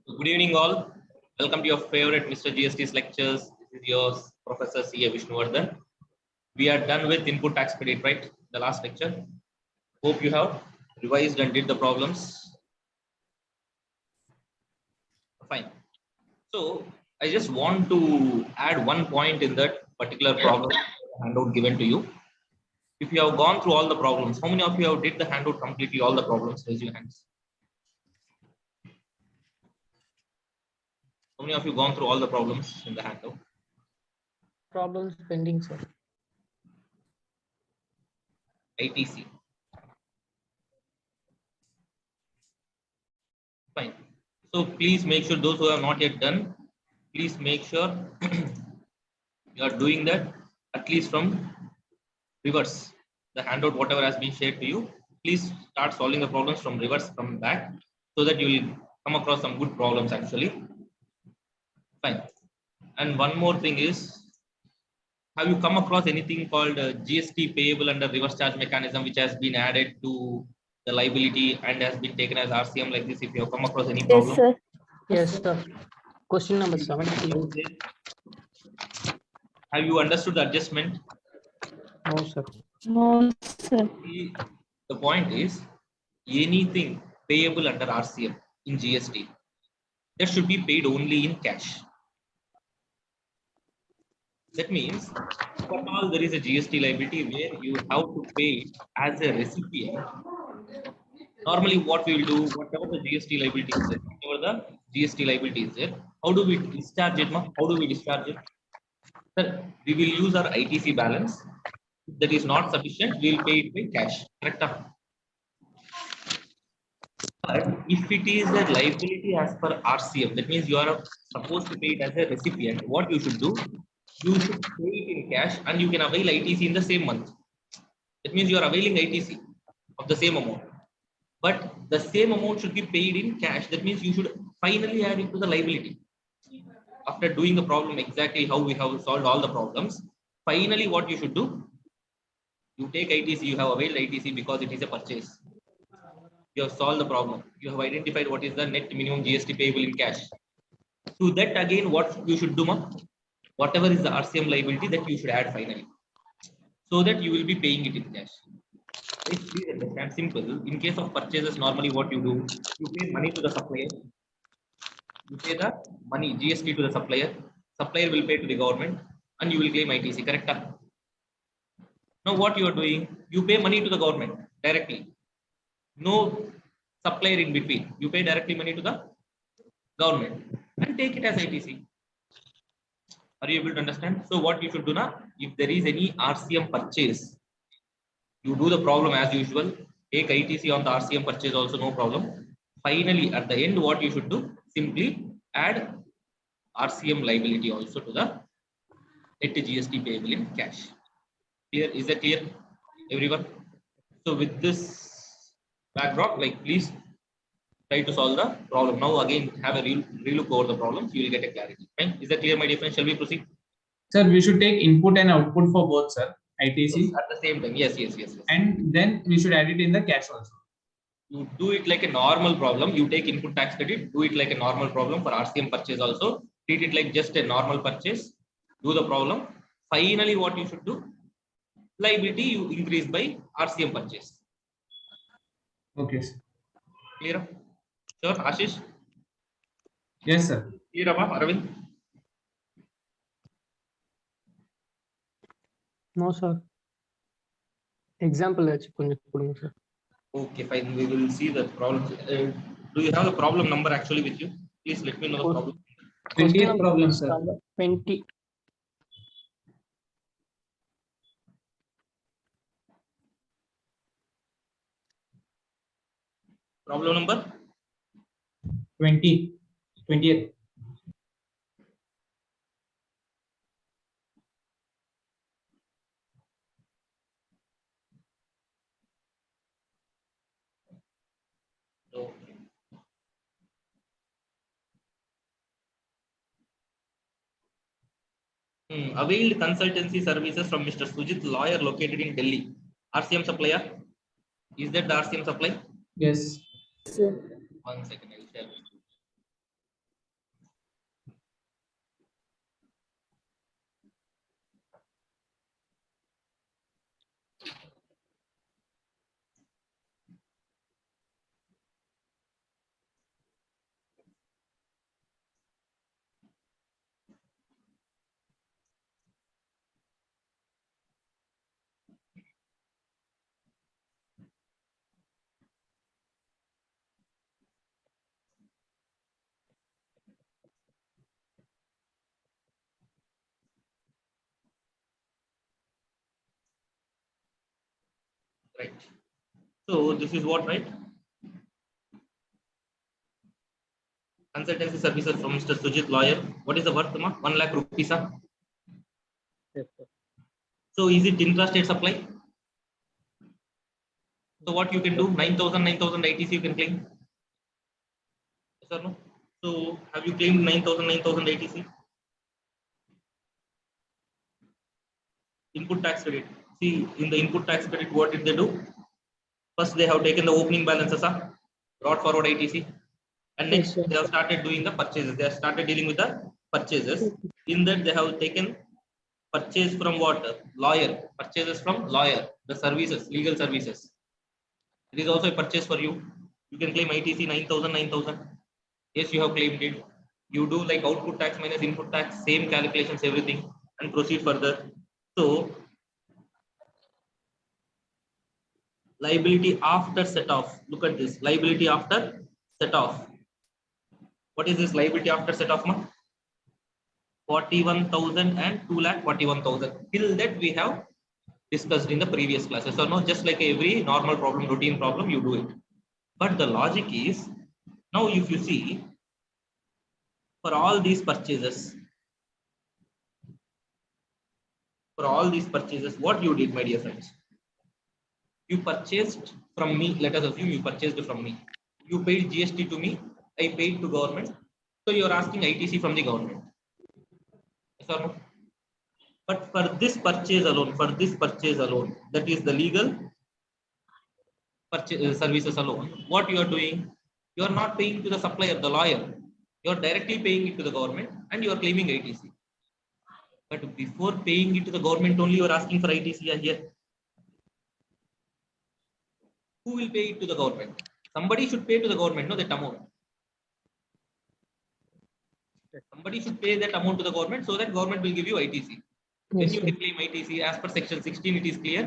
Good evening, all. Welcome to your favorite Mr. GST's lectures. This is your Professor C. A. Vishnuvardhan. We are done with input tax credit, right? The last lecture. Hope you have revised and did the problems. Fine. So I just want to add one point in that particular problem handout given to you. If you have gone through all the problems, how many of you have did the handout completely all the problems? Raise your hands. How many of you gone through all the problems in the handout? Problems pending, sir. ITC. Fine. So please make sure those who have not yet done, please make sure you are doing that at least from reverse. The handout, whatever has been shared to you, please start solving the problems from reverse, from back, so that you will come across some good problems actually. Fine. And one more thing is, have you come across anything called GST payable under reverse charge mechanism, which has been added to the liability and has been taken as RCM like this? If you have come across any problem, Yes, sir. Yes, sir. Question number 70. have you understood the adjustment? No, sir. No, sir. The point is, anything payable under RCM in GST, that should be paid only in cash. That means, if at all there is a GST liability where you have to pay it as a recipient, normally what we will do, whatever the GST liability is there, whatever the GST liability is there, how do we discharge it? How do we discharge it? Sir, we will use our ITC balance. If that is not sufficient, we will pay it by cash. Correct? But if it is a liability as per RCM, that means you are supposed to pay it as a recipient. What you should do, you should pay it in cash and you can avail ITC in the same month. That means you are availing ITC of the same amount. But the same amount should be paid in cash. That means you should finally add it to the liability. After doing the problem exactly how we have solved all the problems, finally what you should do, you take ITC, you have availed ITC because it is a purchase. You have solved the problem. You have identified what is the net minimum GST payable in cash. To that again, what you should do, whatever is the RCM liability that you should add finally, so that you will be paying it in cash. Please understand, simple. In case of purchases, normally what you do, you pay money to the supplier. You pay the money GST to the supplier. Supplier will pay to the government, and you will claim ITC. Correct? Now what you are doing, you pay money to the government directly. No supplier in between. You pay directly money to the government and take it as ITC. Are you able to understand? So what you should do now, if there is any RCM purchase, you do the problem as usual, take ITC on the RCM purchase also, no problem. Finally, at the end, what you should do, simply add RCM liability also to the net GST payable in cash. Clear? Is that clear, everyone? So with this backdrop, like please try to solve the problem. Now again, have a relook over the problems, you will get a clarity. Fine? Is that clear, my dear friends? Shall we proceed? Sir, we should take input and output for both, sir. ITC. Yes, at the same time. Yes. And then we should add it in the cash also. You do it like a normal problem. You take input tax credit, do it like a normal problem for RCM purchase also. Treat it like just a normal purchase. Do the problem. Finally, what you should do? Liability you increase by RCM purchase. Okay, sir. Clear? Sure, Ashish? Yes, sir. Clear, Arvind? No, sir. Example, sir. Okay, fine. We will see the problem. Do you have the problem number actually with you? Please let me know the problem. 20th problem, sir. 20. Problem number? 20th. Okay. Availed consultancy services from Mr. Sujit, lawyer located in Delhi. RCM supplier? Is that the RCM supply? Yes. Sir. 1 second, I'll share. Right. So this is what, right? Consultancy services from Mr. Sujit, lawyer. What is the worth, ma? 1 lakh rupees, sir. Yes, sir. So is it intrastate supply? So what you can do? 9,000 ITC you can claim. Yes or no? So have you claimed 9,000 ITC? Input tax credit. See, in the input tax credit, what did they do? First, they have taken the opening balances, brought forward ITC, and Yes, next sir. they have started doing the purchases. They have started dealing with the purchases. In that, they have taken purchase from what? Lawyer. Purchases from lawyer. The services, legal services. It is also a purchase for you. You can claim ITC 9,000. Yes, you have claimed it. You do like output tax minus input tax, same calculations, everything, and proceed further. So liability after set off. Look at this. Liability after set off. What is this liability after set off? 41,000 and 2,41,000. Till that we have discussed in the previous classes. So no, just like every normal problem, routine problem, you do it. But the logic is, now if you see, for all these purchases, what you did, my dear friends? You purchased from me. Let us assume you purchased from me. You paid GST to me. I paid to government. So you are asking ITC from the government. Yes or no? But for this purchase alone, that is the legal purchase services alone, what you are doing? You are not paying to the supplier, the lawyer. You are directly paying it to the government, and you are claiming ITC. But before paying it to the government, only you are asking for ITC here. Who will pay it to the government? Somebody should pay to the government, no, that amount. Somebody should pay that amount to the government so that government will give you ITC. Then Yes, you sir. can claim ITC as per section 16. It is clear.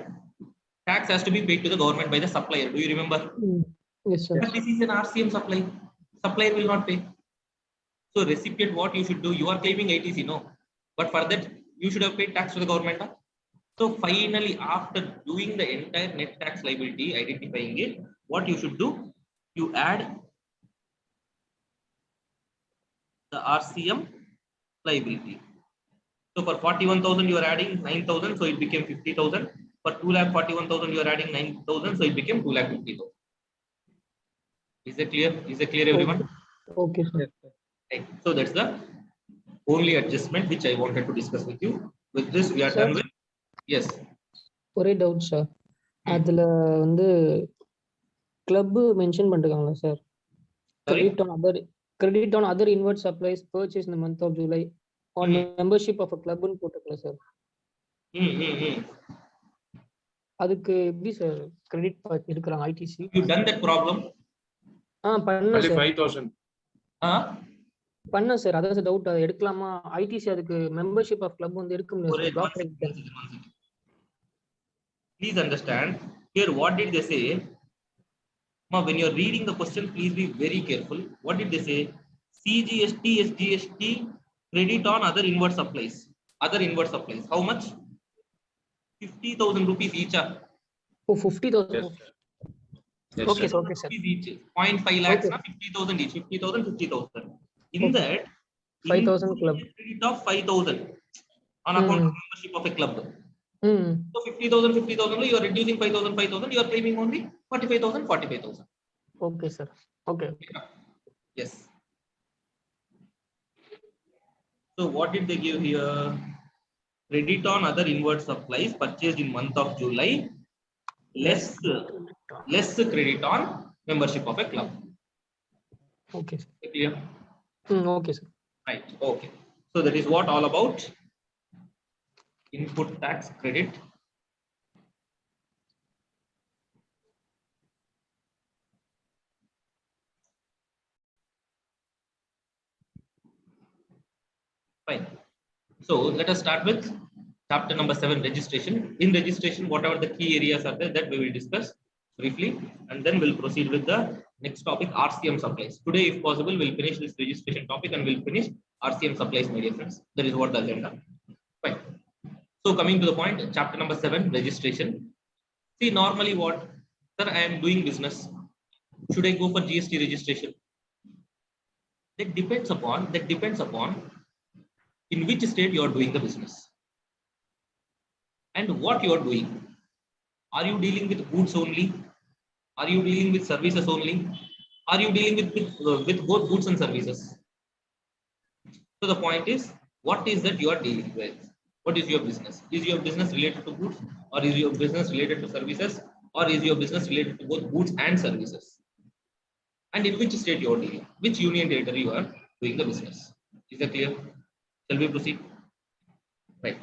Tax has to be paid to the government by the supplier. Do you remember? Yes, sir. But this is an RCM supply. Supplier will not pay. So recipient, what you should do? You are claiming ITC, no. But for that, you should have paid tax to the government. So finally, after doing the entire net tax liability, identifying it, what you should do? You add the RCM liability. So for 41,000, you are adding 9,000, so it became 50,000. For 2,41,000, you are adding 9,000, so it became 2,50,000. Is it clear? Is it clear, everyone? Okay, sir. Right. So that's the only adjustment which I wanted to discuss with you. With this, we are Sir? done with. Yes. ஒரே doubt sir, அதுல வந்து club mention பண்ணிருக்காங்களா sir? Sorry? credit on other inward supplies purchased in the month of July on membership of a club ன்னு போட்டுருக்கல sir. அதுக்கு எப்படி sir credit எடுக்கறாங்க ITC? You done that problem? பண்ணேன் Only sir. 5,000. பண்ணேன் sir. அதான் sir doubt, அதை எடுக்கலாமா? ITC அதுக்கு மெம்பர்ஷிப் ஆஃப் கிளப் வந்து எடுக்க முடியாது சார். பிளாக் பண்ணிட்டேன். Please understand here, what did they say? Ma, when you are reading the question, please be very careful. What did they say? CGST, SGST, credit on other inward supplies. Other inward supplies. How much? 50,000 rupees each. Oh, 50,000. Yes. Yes, Okay, sir. sir. Okay, sir. Each. 0.5 lakhs, Okay. 50,000 each. 50,000, 50,000. In Okay. that, 5,000 club. Credit of 5,000 on account of membership of a club. So 50,000, you are reducing 5,000, you are claiming only 45,000. Okay, sir. Okay. Yes. So what did they give here? Credit on other inward supplies purchased in month of July, less credit on membership of a club. Okay, sir. Clear? Okay, sir. Right. Okay. So that is what all about input tax credit. Fine. So let us start with chapter number 7, registration. In registration, whatever the key areas are there, that we will discuss briefly, and then we'll proceed with the next topic, RCM supplies. Today, if possible, we'll finish this registration topic and we'll finish RCM supplies, my dear friends. That is what the agenda. Fine. So coming to the point, chapter number 7, registration. See, normally what? Sir, I am doing business. Should I go for GST registration? That depends upon in which state you are doing the business and what you are doing. Are you dealing with goods only? Are you dealing with services only? Are you dealing with both goods and services? So the point is, what is that you are dealing with? What is your business? Is your business related to goods, or is your business related to services, or is your business related to both goods and services? And in which state you are dealing, which union territory you are doing the business? Is that clear? Shall we proceed? Right.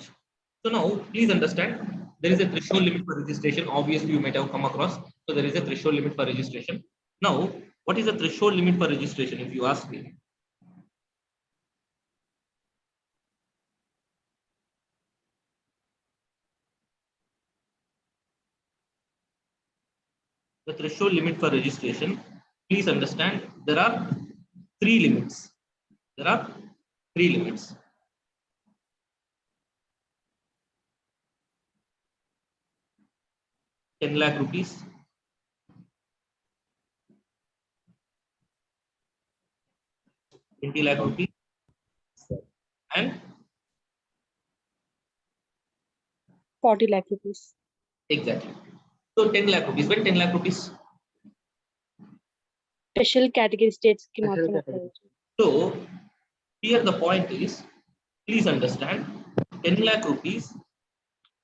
So now, please understand, there is a threshold limit for registration. Obviously, you might have come across. So there is a threshold limit for registration. Now, what is the threshold limit for registration? If you ask me, the threshold limit for registration, please understand, there are three limits. There are three limits. ₹10 lakh, 20 lakh rupees, and 40 lakh rupees. exactly. So 10 lakh rupees. When 10 lakh rupees? Special category states की Special मात्रा category. So here the point is, please understand, 10 lakh rupees,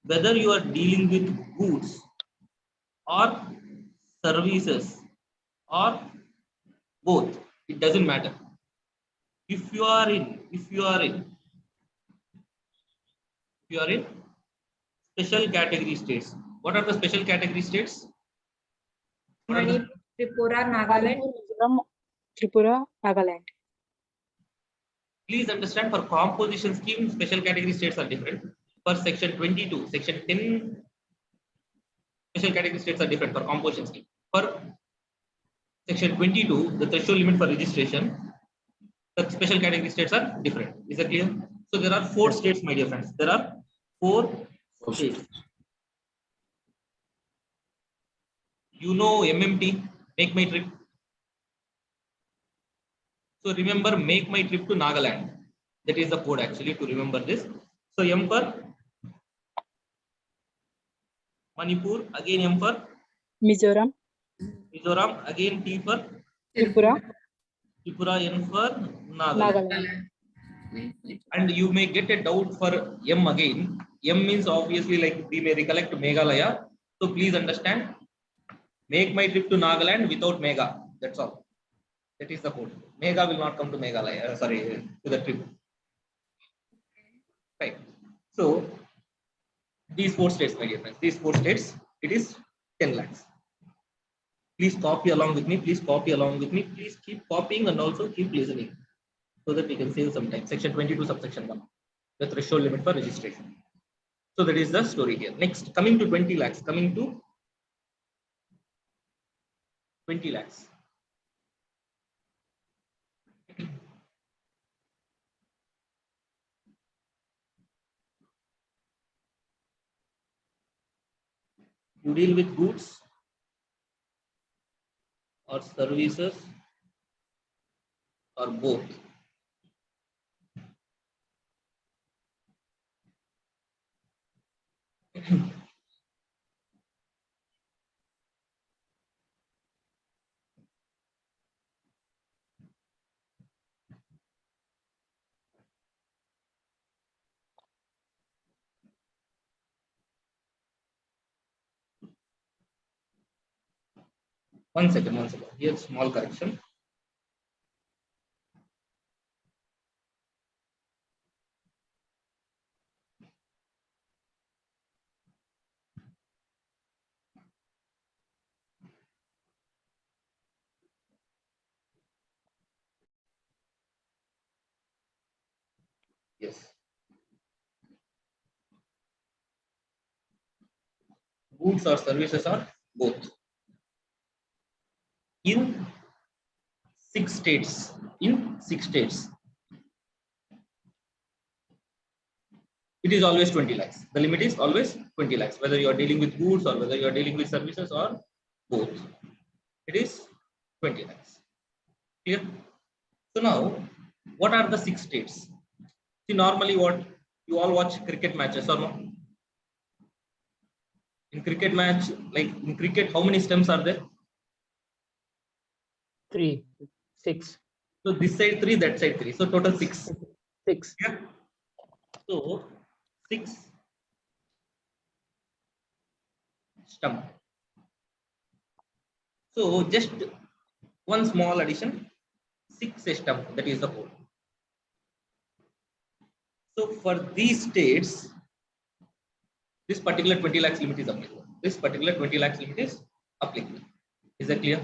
whether you are dealing with goods or services or both, it doesn't matter. If you are in special category states, what are the special category states? What are the- Tripura, Nagaland. Mizoram, Tripura, Nagaland. Please understand, for composition scheme, special category states are different. For section 22, section 10, special category states are different for composition scheme. For section 22, the threshold limit for registration, the special category states are different. Is that clear? So there are 4 states, my dear friends. There are 4 states. You know MMT, make my trip. So remember, make my trip to Nagaland. That is the code actually to remember this. So M for Manipur, again M for Mizoram, Mizoram, again T for Tripura, Tripura, N for Nagaland. Nagaland. And you may get a doubt for M again. M means obviously, like we may recollect Meghalaya. So please understand, make my trip to Nagaland without Mega. That's all. That is the code. Mega will not come to Meghalaya. Sorry, to the trip. Right. So these 4 states, my dear friends, these 4 states, it is 10 lakhs. Please copy along with me. Please copy along with me. Please keep copying and also keep listening so that we can save some time. Section 22, subsection 1, the threshold limit for registration. So that is the story here. Next, coming to 20 lakhs, coming to 20 lakhs. You deal with goods or services or both. One second. Here, small correction. Yes. Goods or services are both. In 6 states. In 6 states. it is always 20 lakhs. The limit is always 20 lakhs, whether you are dealing with goods or whether you are dealing with services or both. It is 20 lakhs. Clear? So now, what are the 6 states? See, normally what you all watch cricket matches or no? In cricket match, like in cricket, how many stumps are there? 3, 6, So this side 3, that side 3. So total 6. 6. Yeah. So 6 stump. So just one small addition, 6 stump, that is the whole. So for these states, this particular 20 lakhs limit is applicable. This particular 20 lakhs limit is applicable. Is that clear?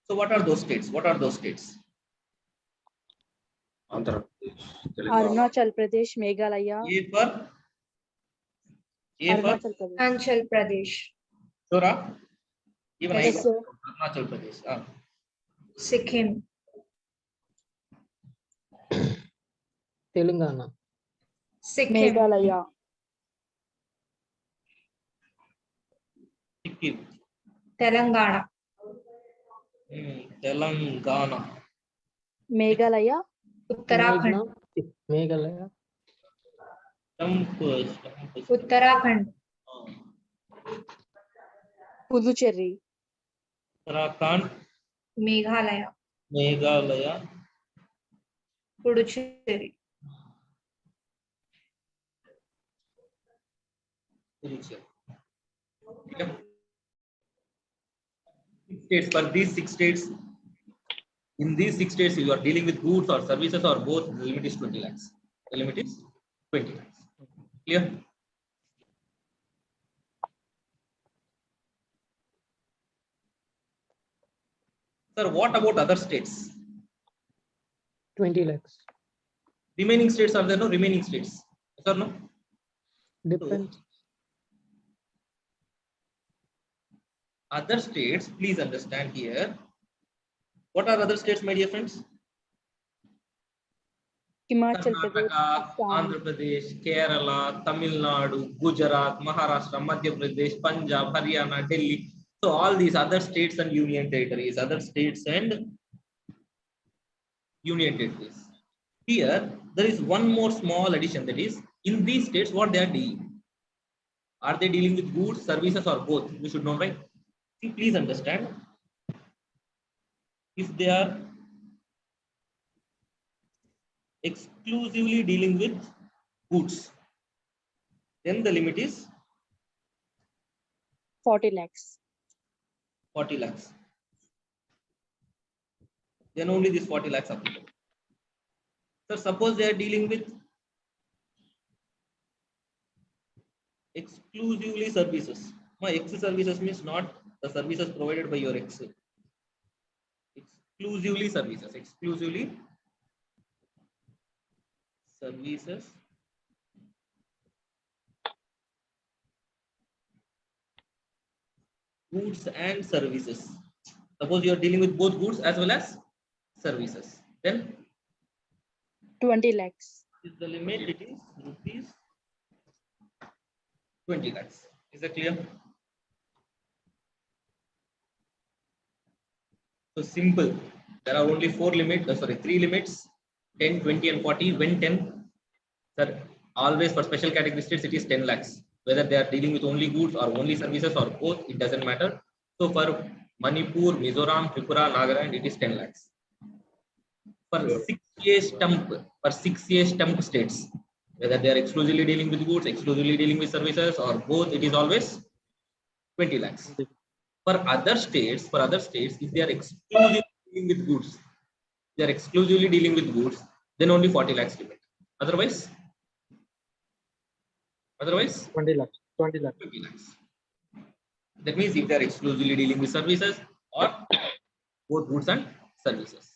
So what are those states? What are those states? Andhra Pradesh, Telangana. Arunachal Pradesh, Meghalaya, A for Arunachal Pradesh. Arunachal Pradesh, Sora. Even I Yes, got sir. Arunachal Pradesh. Sikkim, Telangana. Sikkim, Meghalaya, Sikkim. Telangana, Telangana. Meghalaya, Uttarakhand, Meghalaya. Stump. Uttarakhand, Puducherry, Uttarakhand, Meghalaya, Meghalaya, Puducherry, Puducherry. Okay. 6 states. For these 6 states, in these 6 states, you are dealing with goods or services or both, the limit is 20 lakhs. The limit is 20 lakhs. Clear? Sir, what about other states? 20 lakhs. Remaining states are there no remaining states? Yes or no? Depends. Other states, please understand here. What are other states, my dear friends? Himachal Pradesh, Karnataka, Assam, Andhra Pradesh, Kerala, Tamil Nadu, Gujarat, Maharashtra, Madhya Pradesh, Punjab, Haryana, Delhi. So all these other states and union territories, other states and union territories. Here, there is one more small addition, that is, in these states, what they are dealing. Are they dealing with goods, services, or both? You should know, right? See, please understand. If they are exclusively dealing with goods, then the limit is 40 lakhs. 40 lakhs. Then only this 40 lakhs applicable. So suppose they are dealing with exclusively services. My X services means not the services provided by your X. Exclusively services. Exclusively services. Goods and services. Suppose you are dealing with both goods as well as services. Then 20 lakhs. is the limit, it is rupees 20 lakhs. Is that clear? So simple. There are only 3 limits, 10, 20, and 40. When 10, sir, always for special category states, it is 10 lakhs. Whether they are dealing with only goods or only services or both, it doesn't matter. So for Manipur, Mizoram, Tripura, Nagaland, it is 10 lakhs. For 6A stump states, whether they are exclusively dealing with goods, exclusively dealing with services, or both, it is always 20 lakhs. For other states, if they are exclusively dealing with goods, then only 40 lakhs limit. Otherwise 20 lakhs. 20 lakhs. 20 lakhs. That means if they are exclusively dealing with services or both goods and services.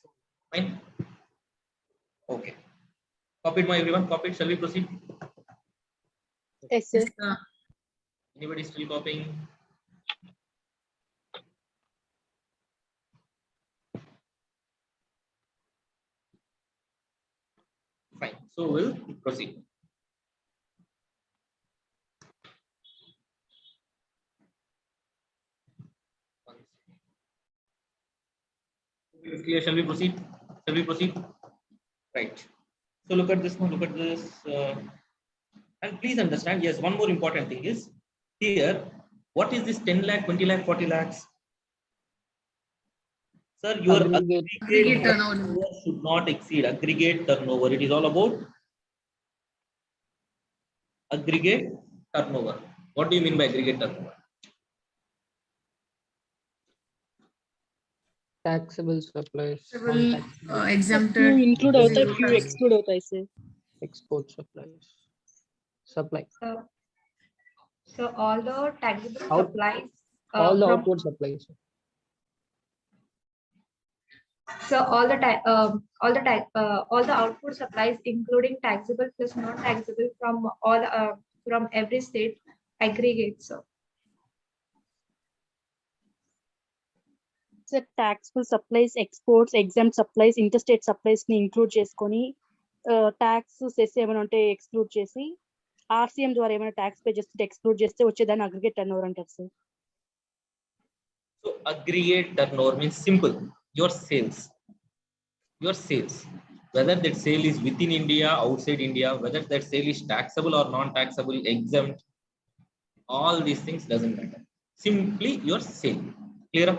Fine. Okay. Copied, my everyone. Copied. Shall we proceed? Yes, sir. Anybody still copying? Fine. So we'll proceed. Clear? Shall we proceed? Shall we proceed? Right. So look at this now. Look at this. And please understand, yes, one more important thing is here, what is this 10 lakh, 20 lakh, 40 lakhs? Sir, your Aggregate aggregate turnover. turnover should not exceed aggregate turnover. It is all about aggregate turnover. What do you mean by aggregate turnover? taxable supplies, Civil, non-taxable few exempted. include అవుతాయి zero few tax. exclude అవుతాయి sir. export supplies, supply, So all the taxable Out- supplies all the from outward supplies. so all the output supplies including taxable plus non-taxable from every state aggregate. So Sir, taxable supplies, exports, exempt supplies, interstate supplies ని include చేసుకొని tax cess ఏమైనా ఉంటే exclude చేసి RCM ద్వారా ఏమైనా tax pay చేస్తే exclude చేస్తే వచ్చేదాన్ని అగ్రిగేట్ టర్న్ ఓవర్ అంటారు sir. So aggregate turnover means simple. Your sales. Your sales. Whether that sale is within India, outside India, whether that sale is taxable or non-taxable, exempt, all these things doesn't matter. Simply your sale. Clear?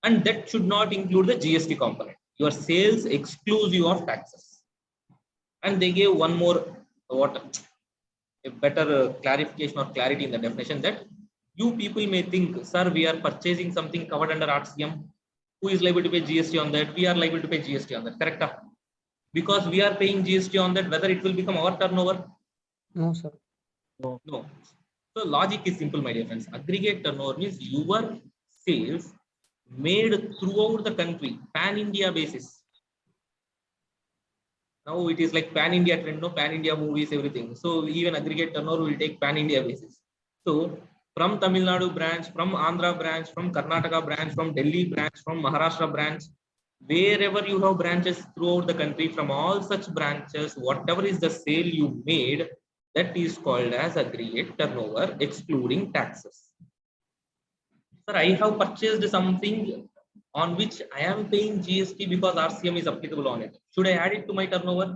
And that should not include the GST component. Your sales exclusive of taxes. And they gave one more a better clarification or clarity in the definition that you people may think, sir, we are purchasing something covered under RCM. Who is liable to pay GST on that? We are liable to pay GST on that. Correct? Because we are paying GST on that, whether it will become our turnover. No, sir. No. So logic is simple, my dear friends. Aggregate turnover means your sales made throughout the country, pan-India basis. Now it is like pan-India trend, no, pan-India movies, everything. So even aggregate turnover will take pan-India basis. So from Tamil Nadu branch, from Andhra branch, from Karnataka branch, from Delhi branch, from Maharashtra branch, wherever you have branches throughout the country, from all such branches, whatever is the sale you made, that is called as aggregate turnover, excluding taxes. Sir, I have purchased something on which I am paying GST because RCM is applicable on it. Should I add it to my turnover?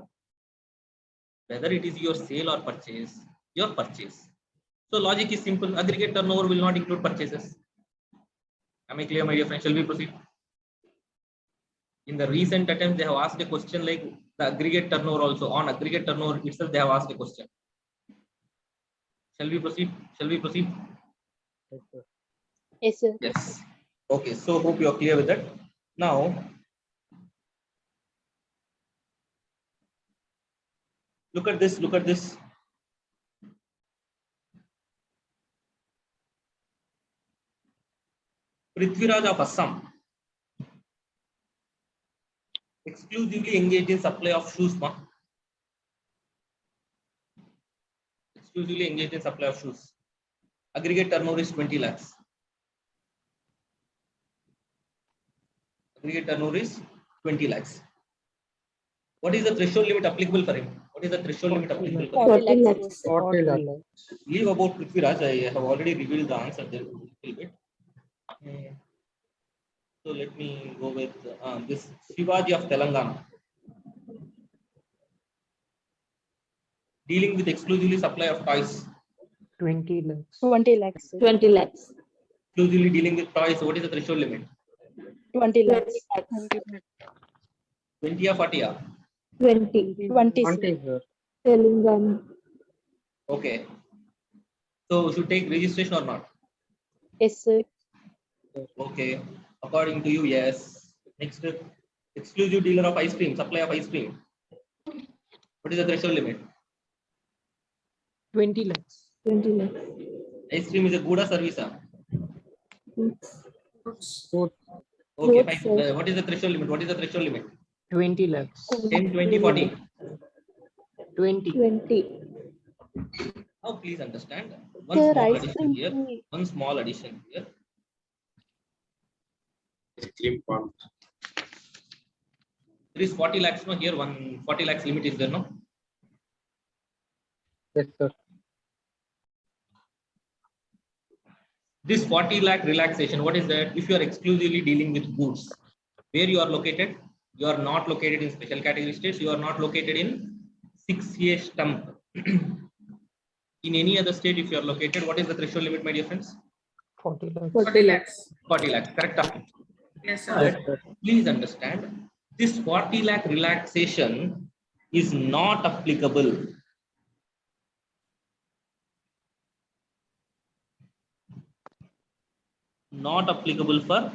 Whether it is your sale or purchase, your purchase. So logic is simple. Aggregate turnover will not include purchases. Am I clear, my dear friends? Shall we proceed? In the recent attempt, they have asked a question like the aggregate turnover also. On aggregate turnover itself, they have asked a question. Shall we proceed? Shall we proceed? Yes, sir. Yes. Okay, so hope you are clear with that. Now, look at this, look at this. Prithviraj of Assam exclusively engaged in supply of shoes. Exclusively engaged in supply of shoes. Aggregate turnover is 20 lakhs. Aggregate turnover is 20 lakhs. What is the threshold limit applicable for him? What is the threshold limit applicable for him? 40 lakhs. 40 lakhs. Leave about Prithviraj. I have already revealed the answer there a little bit. So let me go with this Shivaji of Telangana. Dealing with exclusively supply of toys. 20 lakhs. 20 lakhs, sir. 20 lakhs. Exclusively dealing with toys. What is the threshold limit? 20 lakhs. 20 or 40? 20. 20, sir. Telangana. Okay. So should take registration or not? Yes, sir. Okay. According to you, yes. Next, exclusive dealer of ice cream, supply of ice cream. What is the threshold limit? 20 lakhs. 20 lakhs. Ice cream is a good or service? Both. Okay, Both, fine. sir. What is the threshold limit? What is the threshold limit? 20 lakhs. 10, 20, 40. 20. 20. Now please understand one Sir, small ice addition cream. here. One small addition here. Cream pond. There is 40 lakhs no here. 40 lakhs limit is there no? Yes, sir. This 40 lakh relaxation, what is that? If you are exclusively dealing with goods, where you are located, you are not located in special category states, you are not located in 6A stump. In any other state, if you are located, what is the threshold limit, my dear friends? 40 lakhs. 40 lakhs. 40 lakhs, correct? Yes, Yes, sir. Please understand, this 40 lakh relaxation is not applicable. Not applicable for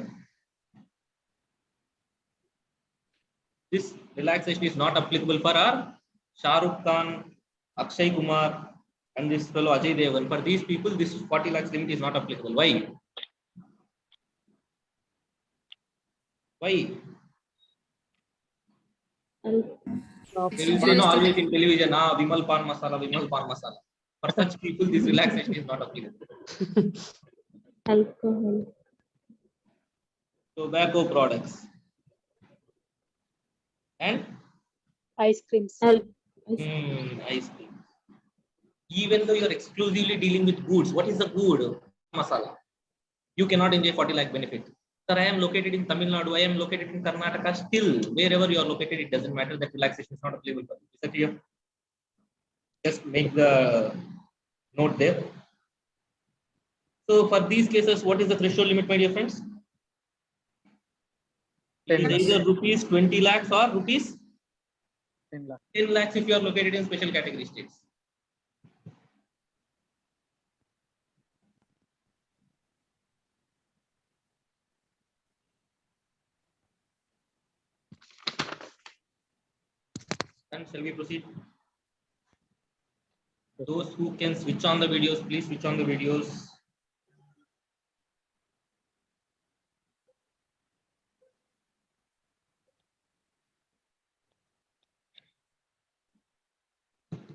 this relaxation is not applicable for our Shah Rukh Khan, Akshay Kumar, and this fellow Ajay Devgan. For these people, this 40 lakhs limit is not applicable. Why? Why? They will say, no, always in television, Vimal Pan Masala, Vimal Pan Masala. For such people, this relaxation is not applicable. Alcohol. Tobacco products. And Ice creams. ice cream. Even though you are exclusively dealing with goods, what is the good? Masala. You cannot enjoy 40 lakh benefit. Sir, I am located in Tamil Nadu, I am located in Karnataka, still, wherever you are located, it doesn't matter, that relaxation is not applicable for you. Is that clear? Just make the note there. So for these cases, what is the threshold limit, my dear friends? It is either rupees 20 lakhs or rupees 10 lakhs if you are located in special category states. And shall we proceed? Those who can switch on the videos, please switch on the videos.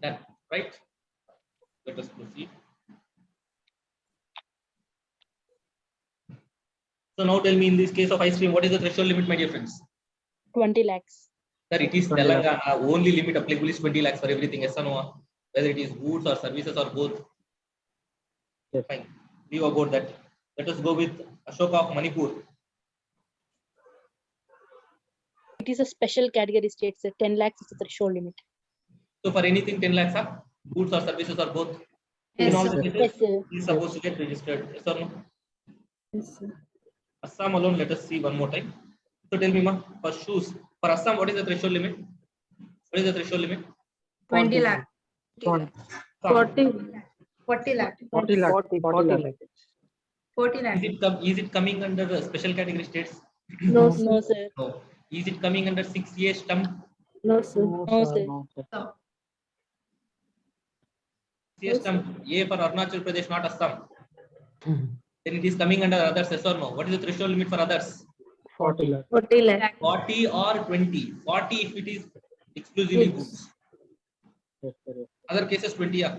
Done, right? Let us proceed. So now tell me, in this case of ice cream, what is the threshold limit, my dear friends? 20 lakhs. Sir, it is Telangana. Only limit applicable is 20 lakhs for everything. Yes or no? Whether it is goods or services or both. Yes. Fine. Leave about that. Let us go with Ashoka of Manipur. It is a special category state, sir. 10 lakhs is the threshold limit. So for anything 10 lakhs, goods or services or both. Yes, in all sir. the cases, Yes, sir. he is supposed to get registered. Yes or no? Yes, sir. Assam alone, let us see one more time. So tell me, ma, for shoes, for Assam, what is the threshold limit? What is the threshold limit? 20 lakh. 40 40 lakh. 40 lakhs. 40 lakhs. 40 lakh. Is it coming under the special category states? No, No, sir. sir. No. Is it coming under 6A stump? No, sir. No, sir. No, sir. So, 6A stump. A for Arunachal Pradesh, not Assam. Then it is coming under others, yes or no? What is the threshold limit for others? 40 lakhs. 40 lakhs. 40 or 20. 40 if it is exclusively Yes. goods. Yes, sir. Other cases 20. Yeah.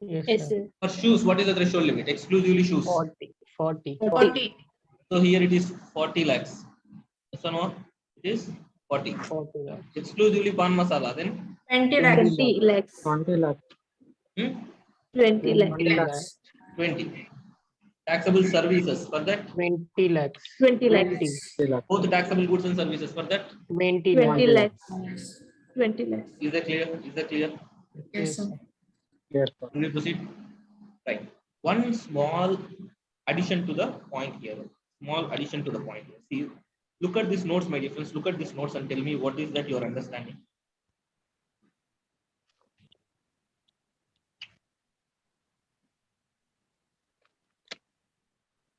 Yes, Yes, sir. sir. For shoes, what is the threshold limit? Exclusively shoes. 40. 40. So here it is 40 lakhs. Yes or no? It is 40. 40 lakhs. Exclusively pan masala. Then 20 lakh. 20 lakhs. 20 lakhs. 20 lakhs. 20 lakhs. 20. Taxable services for that. 20 lakhs. 20 lakhs. 20 lakhs. Both taxable goods and services for that. 20 20 lakhs. lakhs. 20 lakhs. Is that clear? Is that clear? Yes, sir. Yes, sir. Will we proceed? Right. One small addition to the point here. Small addition to the point here. See, look at these notes, my dear friends. Look at these notes and tell me what is that you are understanding.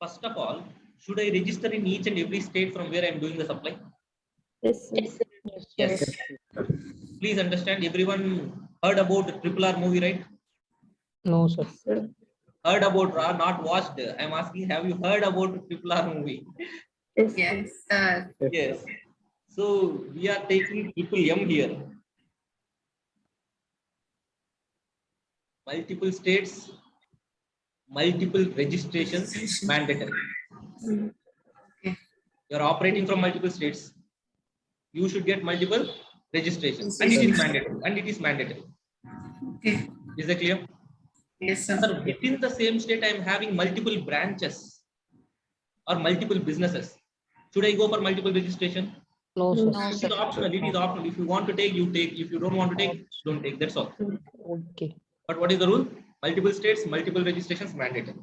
First of all, should I register in each and every state from where I am doing the supply? Yes, sir. Yes, sir. Yes. Please understand, everyone heard about the Triple R movie, right? No, sir. Sir. Heard about, not watched. I am asking, have you heard about Triple R movie? Yes, sir. Yes, sir. Yes. So we are taking triple M here. Multiple states, multiple registrations mandatory. Mm. You are operating from multiple states. You should get multiple registrations, and it is mandatory. And it is mandatory. Okay. Is that clear? Yes, sir. Sir, within the same state, I am having multiple branches or multiple businesses. Should I go for multiple registration? No, sir. No, It sir. is optional. It is optional. If you want to take, you take. If you don't want to take, don't take. That's all. Okay. But what is the rule? Multiple states, multiple registrations mandatory.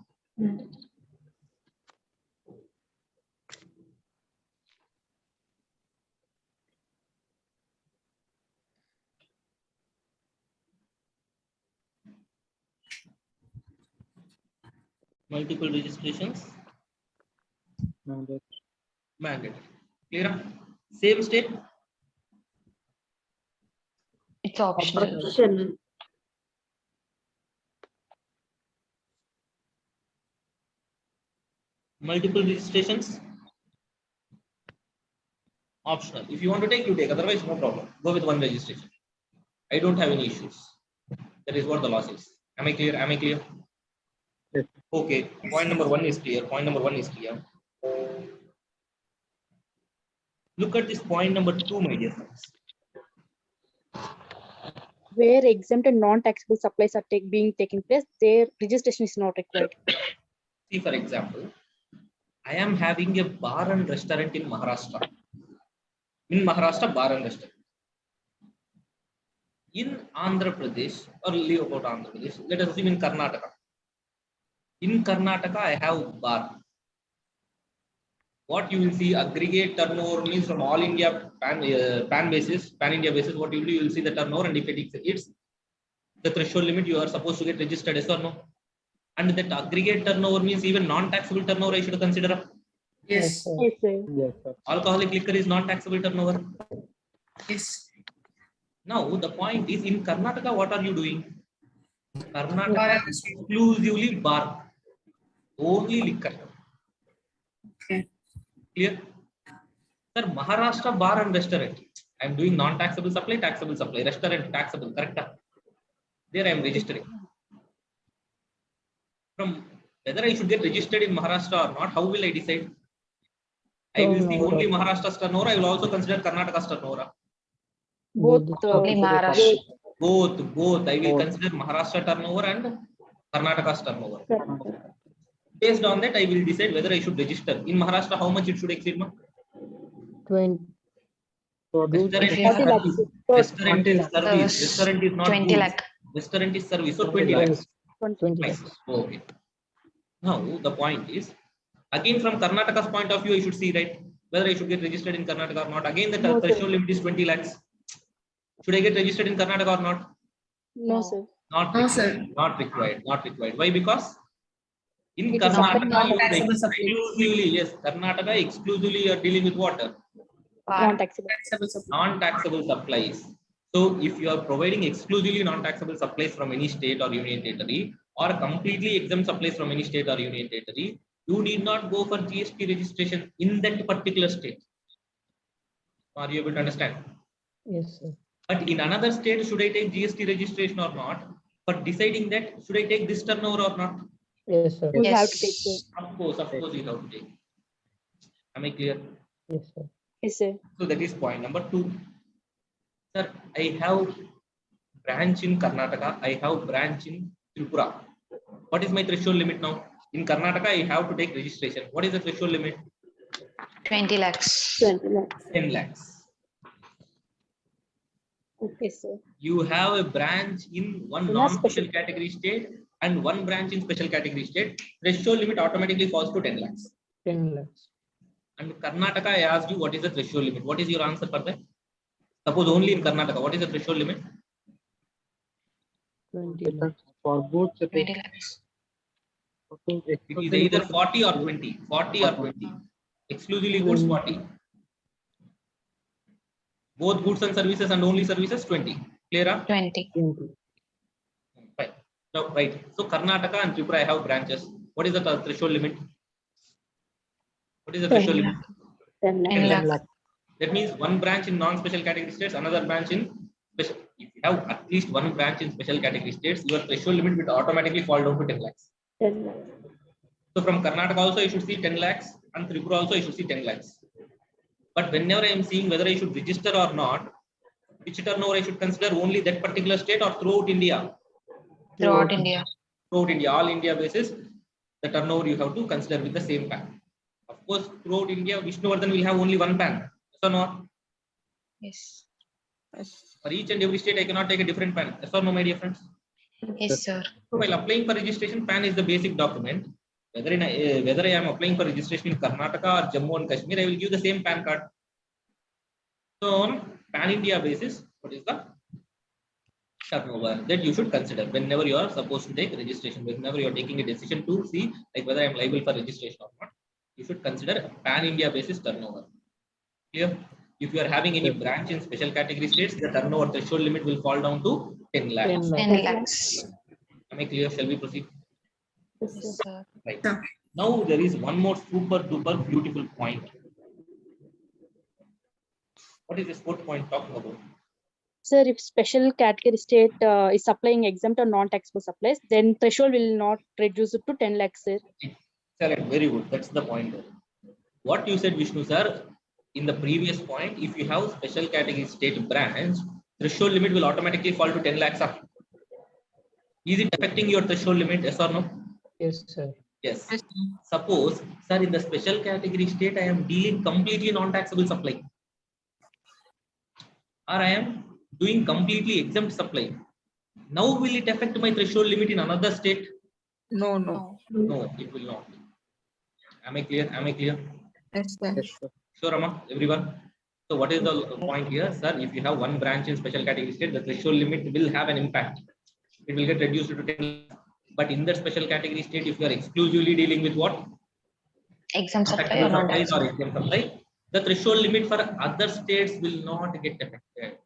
Multiple registrations mandatory. Clear? Same state. It's optional. Optional. Multiple registrations optional. If you want to take, you take. Otherwise, no problem. Go with one registration. I don't have any issues. That is what the law says. Am I clear? Am I clear? Yes. Okay. Point number one is clear. Point number one is clear. Look at this point number two, my dear friends. Where exempt and non-taxable supplies are being taken place, their registration is not required. See, for example, I am having a bar and restaurant in Maharashtra. In Maharashtra, bar and restaurant. In Andhra Pradesh, or leave about Andhra Pradesh, let us assume in Karnataka. In Karnataka, I have bar. What you will see, aggregate turnover means from all India pan India basis, what you will see the turnover, and if it exceeds the threshold limit, you are supposed to get registered, yes or no? And that aggregate turnover means even non-taxable turnover I should consider. Yes. sir. Yes, sir. Yes, sir. Alcoholic liquor is non-taxable turnover. Yes. Now the point is, in Karnataka, what are you doing? Bar Karnataka and restaurant. exclusively bar, only liquor. Okay. Clear? Sir, Maharashtra bar and restaurant. I am doing non-taxable supply, taxable supply, restaurant taxable, correct? There I am registering. From whether I should get registered in Maharashtra or not, how will I decide? I will see only Maharashtra's turnover. I will also consider Karnataka's turnover. Both Only Maharashtra. Both. I will consider Maharashtra turnover and Karnataka's turnover. Based on that, I will decide whether I should register. In Maharashtra, how much it should exceed? 20. Restaurant If you have- restaurant is service. Service. Restaurant is not 20 goods. lakh. Restaurant is service. So 20 lakhs. 20 Nice. lakhs. Okay. Now the point is, again from Karnataka's point of view, I should see, right, whether I should get registered in Karnataka or not. Again, the No, sir. threshold limit is 20 lakhs. Should I get registered in Karnataka or not? No, sir. Not No, required. sir. Not required. Not required. Why? Because in It is Karnataka, non-taxable supply. exclusively, yes, Karnataka exclusively you are dealing with water. Non-taxable. Taxable supply. Non-taxable supplies. So if you are providing exclusively non-taxable supplies from any state or union territory, or completely exempt supplies from any state or union territory, you need not go for GST registration in that particular state. Are you able to understand? Yes, sir. But in another state, should I take GST registration or not? For deciding that, should I take this turnover or not? Yes, sir. You Yes. have to take it. Of course, you have to take. Am I clear? Yes, sir. Yes, sir. So that is point number 2. Sir, I have branch in Karnataka. I have branch in Tripura. What is my threshold limit now? In Karnataka, I have to take registration. What is the threshold limit? 20 lakhs. 20 lakhs. 10 lakhs. Yes, sir. You have a branch in one In a non-special special- category state and one branch in special category state. Threshold limit automatically falls to 10 lakhs. 10 lakhs. And Karnataka, I asked you what is the threshold limit. What is your answer for that? Suppose only in Karnataka, what is the threshold limit? 20 lakhs. For goods, 20 lakhs. It is either 40 or 20. 40 or 20. Exclusively goods, 40. Both goods and services and only services, 20. Clear up? 20. 20. Right. Now, right. So Karnataka and Tripura, I have branches. What is the threshold limit? What is the threshold limit? 10 lakhs. 10 lakhs. lakh. That means one branch in non-special category states, another branch in special. If you have at least one branch in special category states, your threshold limit will automatically fall down to 10 lakhs. 10 lakhs. So from Karnataka also, I should see 10 lakhs, and Tripura also, I should see 10 lakhs. But whenever I am seeing whether I should register or not, which turnover I should consider, only that particular state or throughout India? Throughout India. Throughout India, all India basis, the turnover you have to consider with the same PAN. Of course, throughout India, Vishnuvardhan will have only one PAN. Yes or no? Yes. For each and every state, I cannot take a different PAN. Yes or no, my dear friends? Yes, sir. So while applying for registration, PAN is the basic document. Whether I am applying for registration in Karnataka or Jammu and Kashmir, I will give the same PAN card. So on PAN India basis, what is the turnover that you should consider whenever you are supposed to take registration, whenever you are taking a decision to see like whether I am liable for registration or not, you should consider PAN India basis turnover. Clear? If you are having any branch in special category states, the turnover threshold limit will fall down to 10 lakhs. 10 lakhs. Am I clear? Shall we proceed? Yes, sir. Right. Sir. Now there is one more super duper beautiful point. What is this fourth point talking about? Sir, if special category state is supplying exempt or non-taxable supplies, then threshold will not reduce it to 10 lakhs, sir. Correct. Very good. That's the point. What you said, Vishnu sir, in the previous point, if you have special category state branch, threshold limit will automatically fall to 10 lakhs up. Is it affecting your threshold limit? Yes or no? Yes, sir. Yes. Yes. Suppose, sir, in the special category state, I am dealing completely non-taxable supply, or I am doing completely exempt supply. Now, will it affect my threshold limit in another state? No. No. No, it will not. Am I clear? Am I clear? Yes, sir. Sure, Amma, everyone. So, what is the point here, sir? If you have one branch in special category state, the threshold limit will have an impact. It will get reduced to 10. But in that special category state, if you are exclusively dealing with what? Exempt supply or Taxable not supplies or taxable? exempt supply, the threshold limit for other states will not get affected.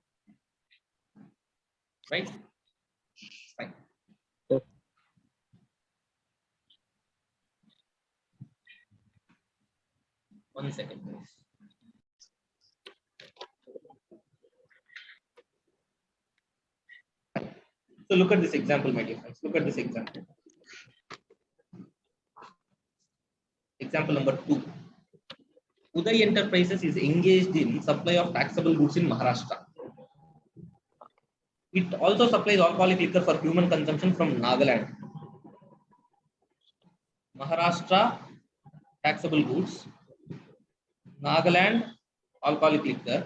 Right? Fine. 1 second, please. So look at this example, my dear friends. Look at this example. Example number 2. Uday Enterprises is engaged in supply of taxable goods in Maharashtra. It also supplies alcoholic liquor for human consumption from Nagaland. Maharashtra, taxable goods. Nagaland, alcoholic liquor.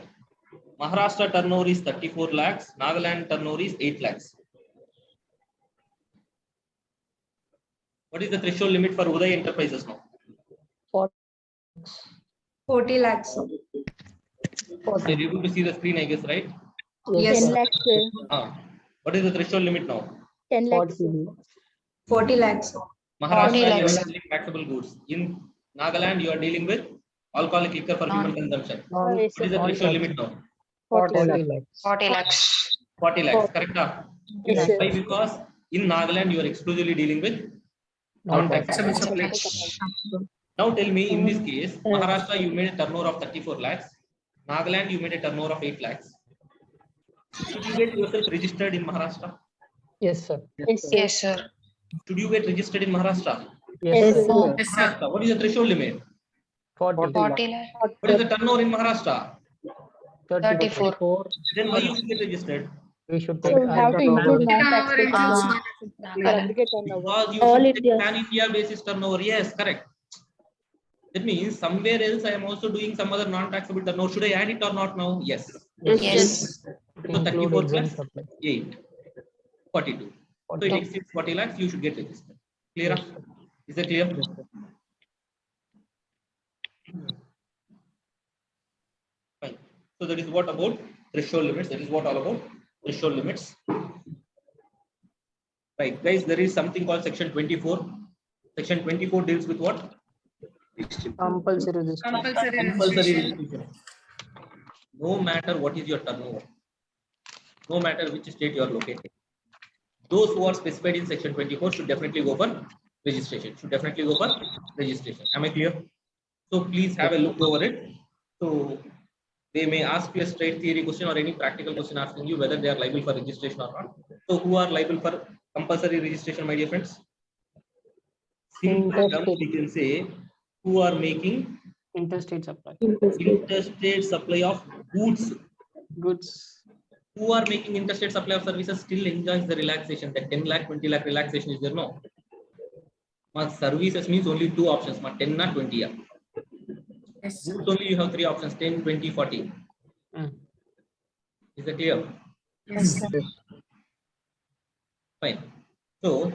Maharashtra turnover is 34 lakhs. Nagaland turnover is 8 lakhs. What is the threshold limit for Uday Enterprises now? 40 lakhs. Are you able to see the screen, I guess, right? Yes. 10 lakhs, sir. What is the threshold limit now? 10 lakhs, sir. 40 lakhs. Maharashtra, 40 you are lakhs. dealing taxable goods. In Nagaland, you are dealing with alcoholic liquor for human consumption. Yes, What is sir. the threshold limit now? 40 40 lakhs. 40 lakhs. 40 lakhs, correct? Yes, sir. Why? Because in Nagaland, you are exclusively dealing with Non-taxable. Taxable supplies. Now tell me, in this case, Maharashtra, you made a turnover of 34 lakhs. Nagaland, you made a turnover of 8 lakhs. Should you get yourself registered in Maharashtra? Yes, sir. Yes, sir. Yes, sir. Should you get registered in Maharashtra? Yes, sir. sir. Yes, sir. Maharashtra, what is the threshold limit? 40. 40 lakhs. What is the turnover in Maharashtra? 34. Then why you should get registered? We should So take. we have to include non-taxable Turnover supplies includes for Nagaland. aggregate turnover. Because you All should India. take pan-India basis turnover. Yes, correct. That means somewhere else I am also doing some other non-taxable turnover. Should I add it or not now? Yes. Yes. So Include 34 exempt plus supply. 8, 42. So it exceeds 40 lakhs, you should get registered. Clear? Yes, sir. Is that clear? Yes, sir. Fine. So that is what about threshold limits. That is what all about threshold limits. Right, guys, there is something called section 24. Section 24 deals with what? Compulsory registration. Compulsory Compulsory registration. registration. No matter what is your turnover, no matter which state you are located, those who are specified in section 24 should definitely go for registration. Am I clear? So please have a look over it. So they may ask you a straight theory question or any practical question asking you whether they are liable for registration or not. So who are liable for compulsory registration, my dear friends? Simple terms, we can say who are making Interstate supply. interstate supply of goods. Goods. who are making interstate supply of services still enjoys the relaxation. That 10 lakh, 20 lakh relaxation is there? No. Services means only two options. 10 or 20. Yes. Goods only you have three options: 10, 20, 40. Is that clear? Yes. Fine. So,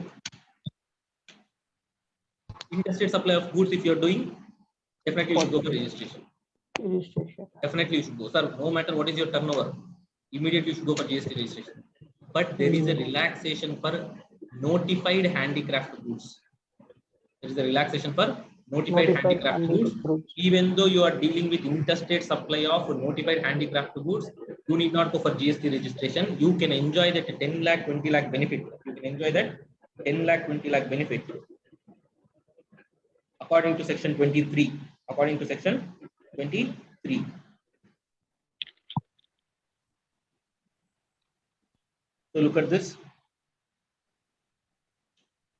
interstate supply of goods, if you are doing, definitely you should go for registration. Registration. Definitely you should go. Sir, no matter what is your turnover, immediately you should go for GST registration. But there is a relaxation for notified handicraft goods. There is a relaxation for notified handicraft goods. Even though you are dealing with interstate supply of notified handicraft goods, you need not go for GST registration. You can enjoy that 10 lakh, 20 lakh benefit. You can enjoy that 10 lakh, 20 lakh benefit. According to section 23. According to section 23. So look at this.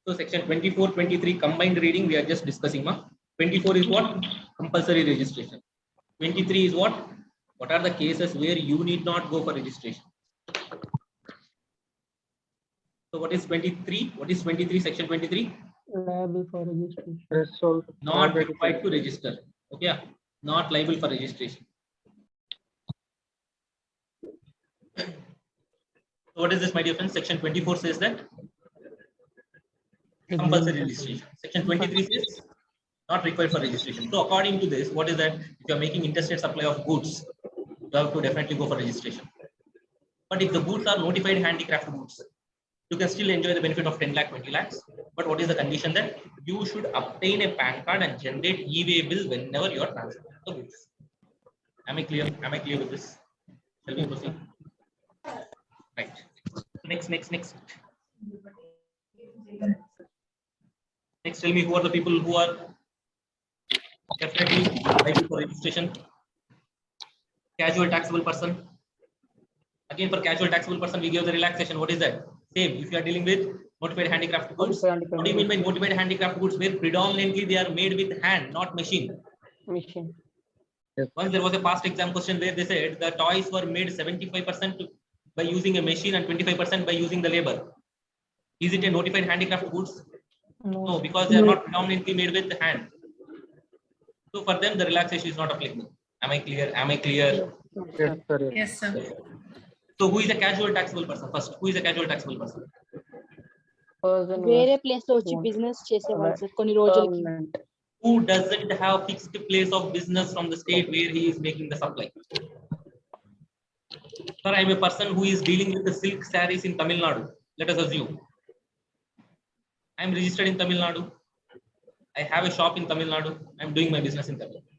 So section 24, 23 combined reading we are just discussing. 24 is what? Compulsory registration. 23 is what? What are the cases where you need not go for registration? So what is 23? What is 23? Section 23? Liable for registration. Not required to register. Okay. Not liable for registration. So what is this, my dear friends? Section 24 says that compulsory registration. Section 23 says not required for registration. So according to this, what is that? If you are making interstate supply of goods, you have to definitely go for registration. But if the goods are notified handicraft goods, you can still enjoy the benefit of 10 lakh, 20 lakhs. But what is the condition? That you should obtain a PAN card and generate e-way bill whenever you are transferring the goods. Am I clear? Am I clear with this? Shall we proceed? Right. Next. Next, tell me who are the people who are definitely liable for registration. Casual taxable person. Again, for casual taxable person, we give the relaxation. What is that? Same. If you are dealing with notified handicraft goods. What do you mean by notified handicraft goods? Where predominantly they are made with hand, not machine. Machine. Once there was a past exam question where they said the toys were made 75% by using a machine and 25% by using the labor. Is it a notified handicraft goods? No, because they are not predominantly made with hand. So for them, the relaxation is not applicable. Am I clear? Am I clear? Yes, sir. Yes, sir. So who is a casual taxable person? First, who is a casual taxable person? Person వేరే place లో వచ్చి business చేసేవాళ్ళు sir కొన్ని రోజులకి. Who doesn't have fixed place of business from the state where he is making the supply? Sir, I am a person who is dealing with the silk sarees in Tamil Nadu. Let us assume I am registered in Tamil Nadu. I have a shop in Tamil Nadu. I am doing my business in Tamil Nadu.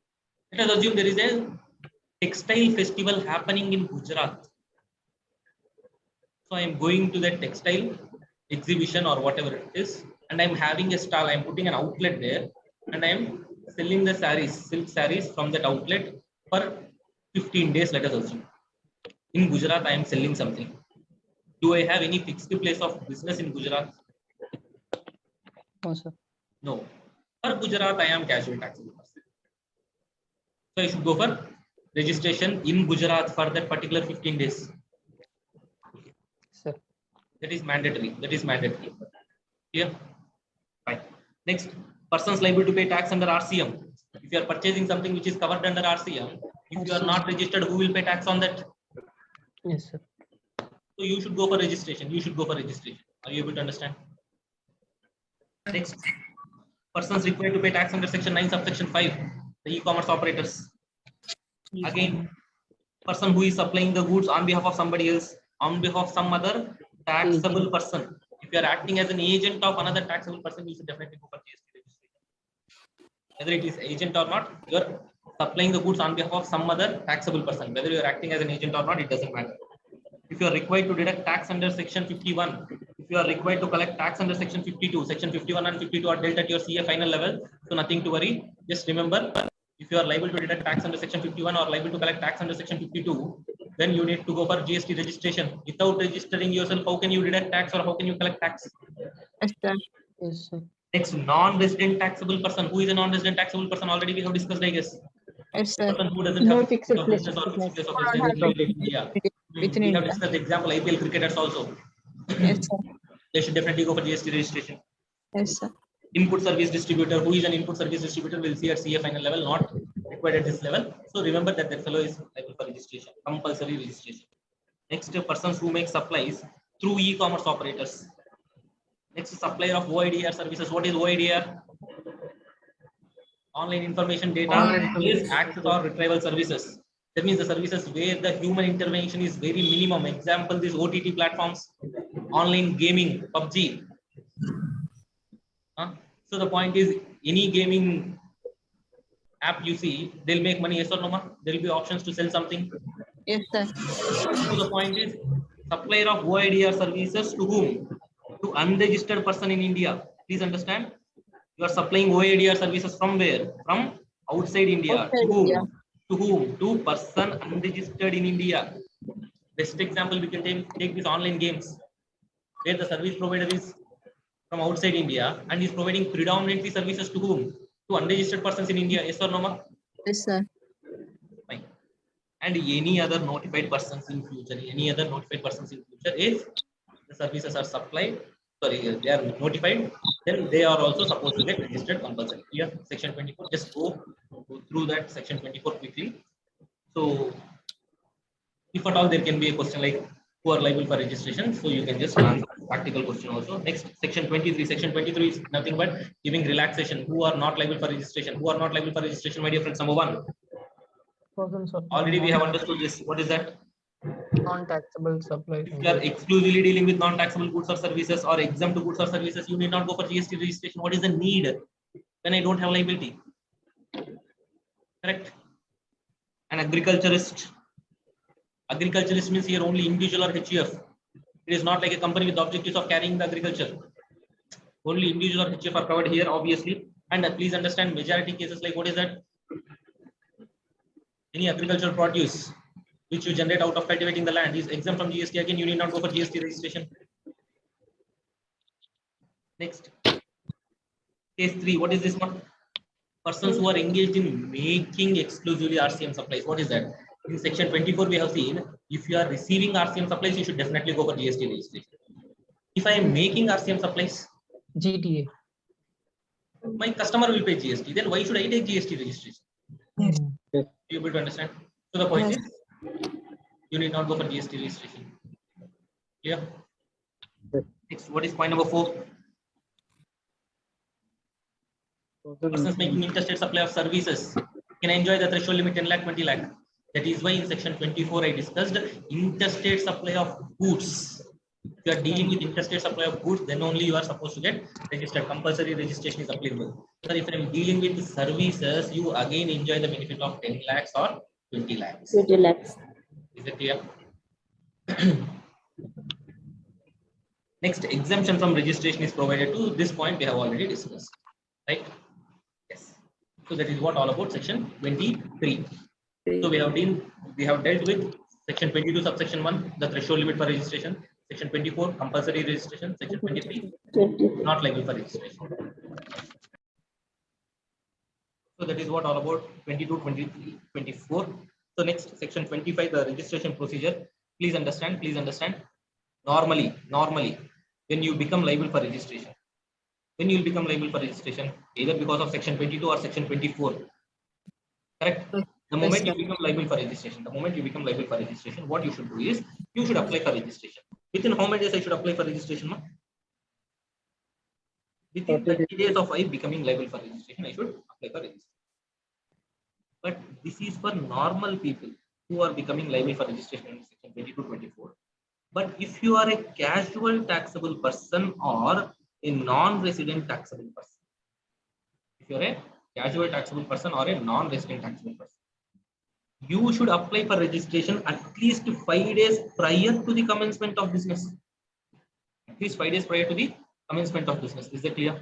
Let us assume there is a textile festival happening in Gujarat. So I am going to that textile exhibition or whatever it is, and I am having a stall. I am putting an outlet there, and I am selling the sarees, silk sarees from that outlet for 15 days. Let us assume in Gujarat I am selling something. Do I have any fixed place of business in Gujarat? No, sir. No. For Gujarat, I am casual taxable person. So I should go for registration in Gujarat for that particular 15 days. Sir. That is mandatory. That is mandatory. Clear? Fine. Next, persons liable to pay tax under RCM. If you are purchasing something which is covered under RCM, if you are not registered, who will pay tax on that? Yes, sir. So you should go for registration. You should go for registration. Are you able to understand? Next, persons required to pay tax under section 9 subsection 5, the e-commerce operators. Again, person who is supplying the goods on behalf of somebody else, on behalf of some other taxable person. If you are acting as an agent of another taxable person, you should definitely go for GST registration. Whether it is agent or not, you are supplying the goods on behalf of some other taxable person. Whether you are acting as an agent or not, it doesn't matter. If you are required to deduct tax under section 51, if you are required to collect tax under section 52, section 51 and 52 are dealt at your CA final level, so nothing to worry. Just remember, if you are liable to deduct tax under section 51 or liable to collect tax under section 52, then you need to go for GST registration. Without registering yourself, how can you deduct tax or how can you collect tax? Yes, sir. Yes, sir. Next, non-resident taxable person. Who is a non-resident taxable person? Already we have discussed, I guess. Yes, sir. Person who doesn't No have fixed fixed place business or of fixed place of Who don't residence have in India. within We have India. discussed the example IPL cricketers also. Yes, sir. They should definitely go for GST registration. Yes, sir. Input service distributor, who is an input service distributor, will see at CA final level, not required at this level. So remember that that fellow is liable for registration, compulsory registration. Next, persons who make supplies through e-commerce operators. Next, supplier of OIDR services. What is OIDR? Online information data is access or retrieval services. That means the services where the human intervention is very minimum. Example, these OTT platforms, online gaming, PUBG. So the point is, any gaming app you see, they'll make money, yes or no, ma? There will be options to sell something. Yes, sir. So the point is, supplier of OIDR services to whom? To unregistered person in India. Please understand. You are supplying OIDR services from where? From outside India. Outside To whom? India. To whom? To person unregistered in India. Best example we can take these online games, where the service provider is from outside India and is providing predominantly services to whom? To unregistered persons in India. Yes or no, ma? Yes, sir. Fine. And any other notified persons in future, if the services are supplied, sorry, they are notified, then they are also supposed to get registered compulsory. Here, section 24, just go through that section 24 quickly. So, if at all there can be a question like who are liable for registration, so you can just answer practical question also. Next, section 23. Section 23 is nothing but giving relaxation. Who are not liable for registration? Who are not liable for registration, my dear friends? Number one. Already we have understood this. What is that? non-taxable supplies. If you are exclusively dealing with non-taxable goods or services or exempt goods or services, you need not go for GST registration. What is the need when I don't have liability? Correct. An agriculturist. Agriculturist means here only individual or HUF. It is not like a company with the objectives of carrying the agriculture. Only individual or HUF are covered here, obviously. And please understand, majority cases like what is that? Any agricultural produce which you generate out of cultivating the land is exempt from GST. Again, you need not go for GST registration. Next, case 3. What is this one? Persons who are engaged in making exclusively RCM supplies. What is that? In section 24, we have seen if you are receiving RCM supplies, you should definitely go for GST registration. If I am making RCM supplies, GTA. my customer will pay GST. Then why should I take GST registration? Yes. You able to understand? So the point is, you need not go for GST registration. Yeah. Next, what is point number 4? Persons making interstate supply of services can enjoy the threshold limit 10 lakh, 20 lakh. That is why in section 24 I discussed interstate supply of goods. If you are dealing with interstate supply of goods, then only you are supposed to get registered. Compulsory registration is applicable. But if I am dealing with services, you again enjoy the benefit of 10 lakhs or 20 lakhs. 20 lakhs. Is it clear? Next, exemption from registration is provided to this point we have already discussed. Right? Yes. So that is what all about section 23. So we have dealt with section 22 subsection 1, the threshold limit for registration. Section 24, compulsory registration. Section 23, not liable for registration. So that is what all about 22, 23, 24. So next, section 25, the registration procedure. Please understand. Normally, when you become liable for registration, either because of section 22 or section 24. Correct? The moment you become liable for registration, what you should do is, you should apply for registration. Within how many days I should apply for registration? Within 30 days of I becoming liable for registration, I should apply for registration. But this is for normal people who are becoming liable for registration in section 22-24. But if you are a casual taxable person or a non-resident taxable person, you should apply for registration at least 5 days prior to the commencement of business. Is that clear?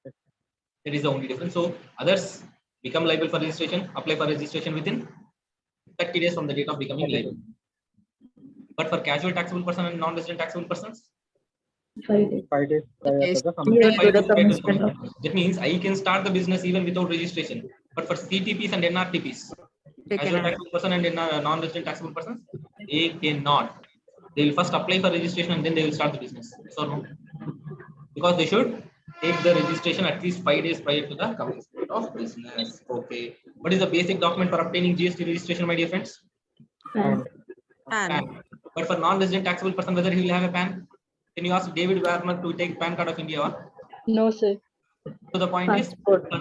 That is the only difference. So others become liable for registration, apply for registration within 30 days from the date of becoming liable. But for casual taxable person and non-resident taxable persons, 5 days. 5 days prior to the Near to the commencement. commencement of That means I can start the business even without registration. But for CTPs and NRTPs, They casual cannot. taxable person and non-resident taxable persons, they cannot. They will first apply for registration and then they will start the business. So no, because they should take the registration at least 5 days prior to the commencement of business. Okay. What is the basic document for obtaining GST registration, my dear friends? And PAN. PAN. But for non-resident taxable person, whether he will have a PAN? Can you ask David Warner to take PAN card of India? No, sir. So the point is, passport. for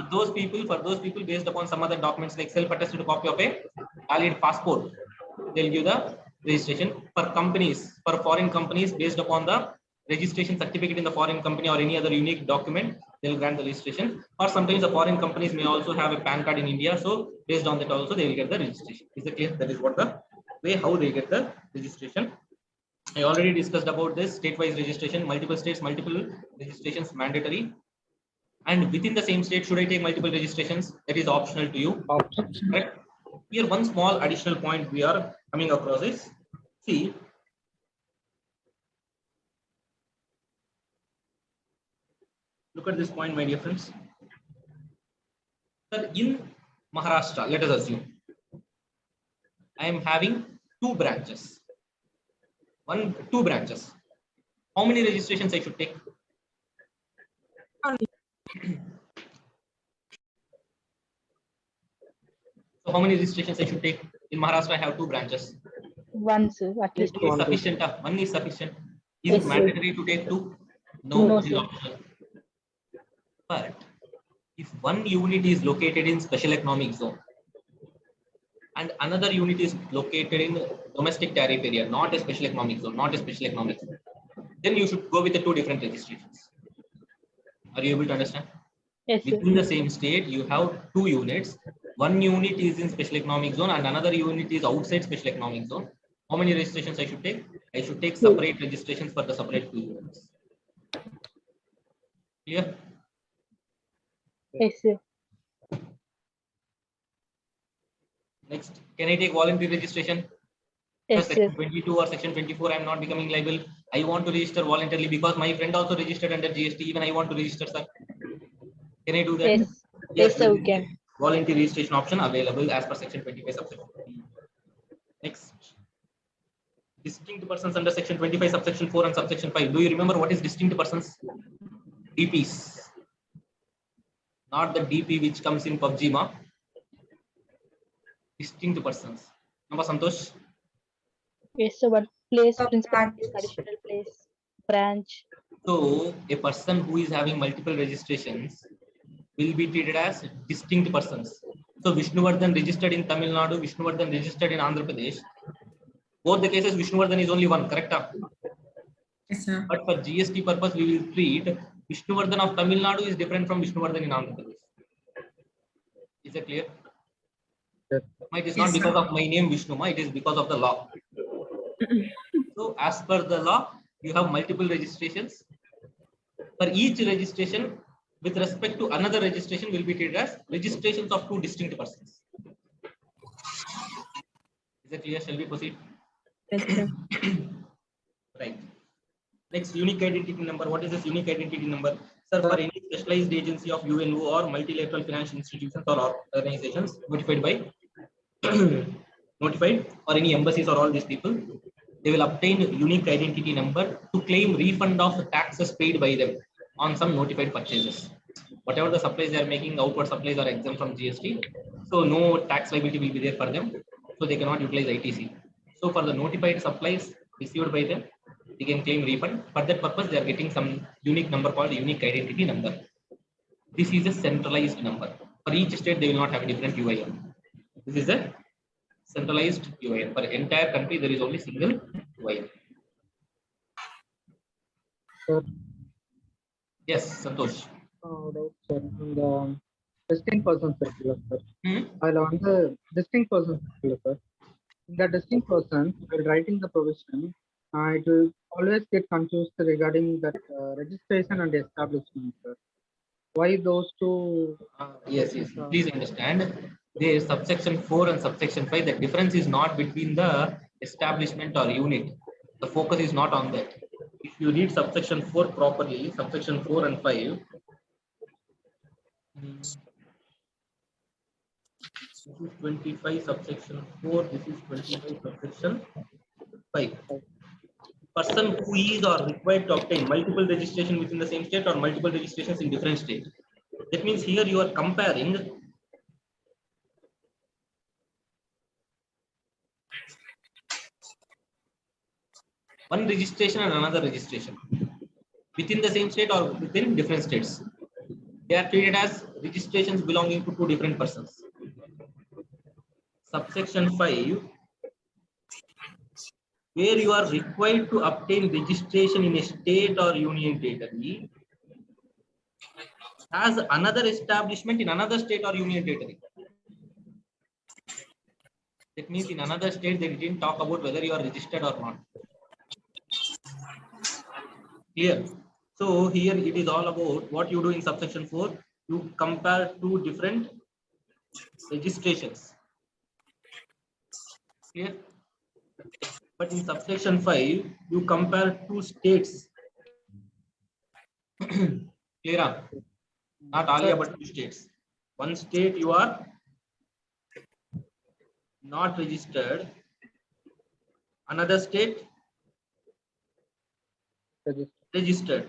those people based upon some other documents like self-attested copy of a valid passport, they'll give the registration. For companies, for foreign companies, based upon the registration certificate in the foreign company or any other unique document, they'll grant the registration. Or sometimes the foreign companies may also have a PAN card in India, so based on that also they will get the registration. Is it clear? That is what the way how they get the registration. I already discussed about this state-wise registration, multiple states, multiple registrations mandatory. And within the same state, should I take multiple registrations? That is optional to you. Correct? Here, one small additional point we are coming across is, see, look at this point, my dear friends. Sir, in Maharashtra, let us assume, I am having two branches. Two branches. How many registrations I should take? So how many registrations I should take? In Maharashtra, I have two branches. One, sir. At least Two is one. sufficient. One is sufficient. Is Yes, it sir. mandatory to take two? No, No, it is sir. optional. But if one unit is located in special economic zone and another unit is located in domestic tariff area, not a special economic zone, then you should go with the two different registrations. Are you able to understand? Yes, sir. Within the same state, you have two units. One unit is in special economic zone and another unit is outside special economic zone. How many registrations I should take? I should take separate registrations for the separate two units. Clear? Yes, sir. Next, can I take voluntary registration? Yes, sir. Section 22 or section 24, I am not becoming liable. I want to register voluntarily because my friend also registered under GST. Even I want to register, sir. Can I do that? Yes. Yes, sir, we can. Voluntary registration option available as per section 25 subsection 3. Next, distinct persons under section 25 subsection 4 and subsection 5. Do you remember what is distinct persons? DPs, not the DP which comes in PUBG ma. Distinct persons. Number Santosh. Yes, sir. One place, A principal branch. place, additional place, branch. So a person who is having multiple registrations will be treated as distinct persons. So Vishnuvardhan registered in Tamil Nadu, Vishnuvardhan registered in Andhra Pradesh. Both the cases, Vishnuvardhan is only one, correct? Yes, sir. But for GST purpose, we will treat Vishnuvardhan of Tamil Nadu is different from Vishnuvardhan in Andhra Pradesh. Is it clear? It is not Yes, because sir. of my name Vishnuma, it is because of the law. So as per the law, you have multiple registrations. For each registration, with respect to another registration, will be treated as registrations of two distinct persons. Is it clear? Shall we proceed? Yes, sir. Right. Next, unique identity number. What is this unique identity number? Sir, for any specialized agency of UNO or multilateral financial institutions or organizations notified by notified or any embassies or all these people, they will obtain unique identity number to claim refund of taxes paid by them on some notified purchases. Whatever the supplies they are making, outward supplies are exempt from GST. So no tax liability will be there for them. So they cannot utilize ITC. So for the notified supplies received by them, they can claim refund. For that purpose, they are getting some unique number called unique identity number. This is a centralized number. For each state, they will not have a different UIN. This is a centralized UIN. For the entire country, there is only single UIN. Sir. Yes, Santosh. Right, sir. And distinct person circular, sir. Hmm? I'll on the distinct person circular, sir. The distinct person, while writing the provision, it will always get confused regarding that registration and establishment, sir. Why those two? Yes. Please understand. There is subsection 4 and subsection 5. The difference is not between the establishment or unit. The focus is not on that. If you read subsection 4 properly, subsection 4 and 5. This is 25 subsection 4. This is 25 subsection 5. Person who is or required to obtain multiple registration within the same state or multiple registrations in different states. That means here you are comparing one registration and another registration within the same state or within different states. They are treated as registrations belonging to two different persons. Subsection 5, where you are required to obtain registration in a state or union territory as another establishment in another state or union territory. That means in another state they didn't talk about whether you are registered or not. Clear? So here it is all about what you do in subsection 4. You compare two different registrations. Clear? But in subsection 5, you compare two states. Clear? Not Alia, but two states. One state you are not registered. Another state registered.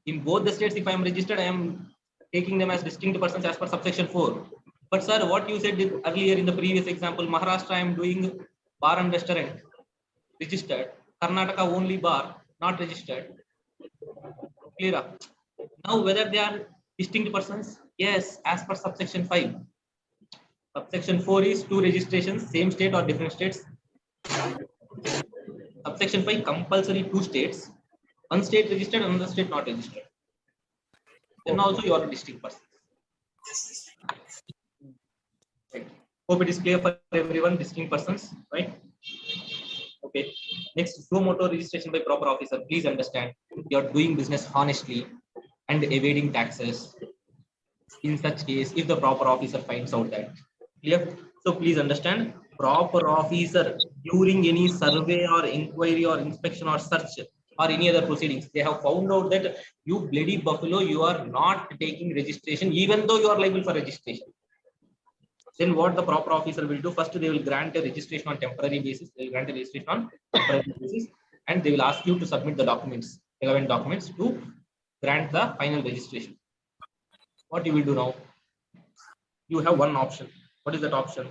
In both the states, if I am registered, I am taking them as distinct persons as per subsection 4. But sir, what you said earlier in the previous example, Maharashtra, I am doing bar and restaurant, registered. Karnataka only bar, not registered. Clear? Now whether they are distinct persons? Yes, as per subsection 5. Subsection 4 is two registrations, same state or different states. Subsection 5 compulsory two states, one state registered, another state not registered. Then also you are a distinct person. Right. Hope it is clear for everyone, distinct persons, right? Okay. Next, suo motu registration by proper officer. Please understand, you are doing business honestly and evading taxes. In such case, if the proper officer finds out that, clear? So please understand, proper officer during any survey or inquiry or inspection or search or any other proceedings, they have found out that you bloody buffalo, you are not taking registration, even though you are liable for registration. Then what the proper officer will do? First, they will grant a registration on temporary basis. They will grant a registration on temporary basis, and they will ask you to submit the documents, relevant documents, to grant the final registration. What you will do now? You have one option. What is that option?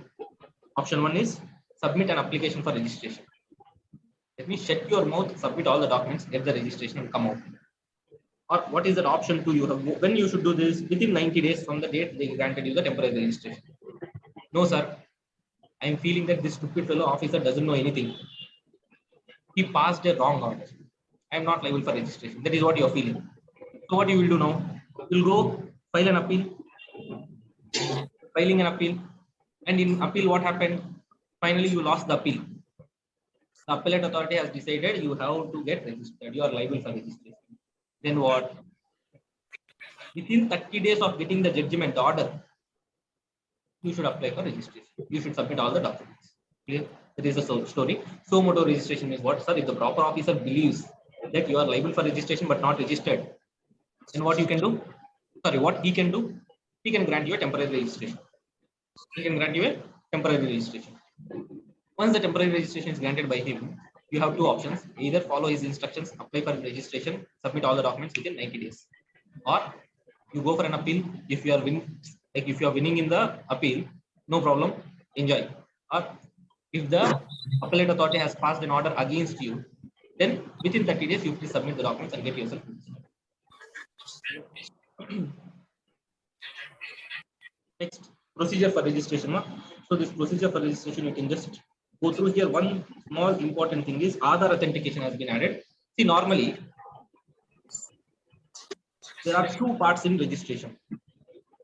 Option 1 is submit an application for registration. Let me shut your mouth, submit all the documents, get the registration, and come out. Or what is that option 2? You have, when you should do this? Within 90 days from the date they granted you the temporary registration. No, sir. I am feeling that this stupid fellow officer doesn't know anything. He passed a wrong order. I am not liable for registration. That is what you are feeling. So what you will do now? You will go file an appeal. Filing an appeal. And in appeal, what happened? Finally, you lost the appeal. The appellate authority has decided you have to get registered. You are liable for registration. Then what? Within 30 days of getting the judgment order, you should apply for registration. You should submit all the documents. Clear? That is the story. Suo motu registration is what, sir? If the proper officer believes that you are liable for registration but not registered, then what you can do? Sorry, what he can do? He can grant you a temporary registration. He can grant you a temporary registration. Once the temporary registration is granted by him, you have two options. Either follow his instructions, apply for registration, submit all the documents within 90 days. Or you go for an appeal. If you are winning in the appeal, no problem, enjoy. Or if the appellate authority has passed an order against you, then within 30 days, you please submit the documents and get yourself registered. Next, procedure for registration. So this procedure for registration, you can just go through here. One small important thing is Aadhaar authentication has been added. See, normally there are two parts in registration.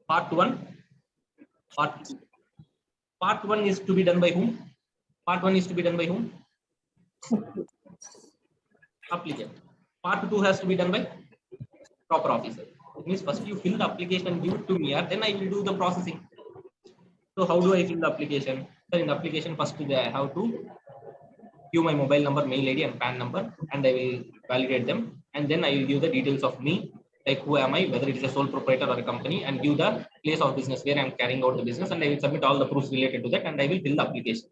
Part 1, part 2. Part 1 is to be done by whom? Part 1 is to be done by whom? Applicant. Part 2 has to be done by proper officer. It means first you fill the application and give it to me, then I will do the processing. So how do I fill the application? So in the application, first I have to give my mobile number, mail ID, and PAN number, and I will validate them. And then I will give the details of me, like who am I, whether it is a sole proprietor or a company, and give the place of business where I am carrying out the business, and I will submit all the proofs related to that, and I will fill the application.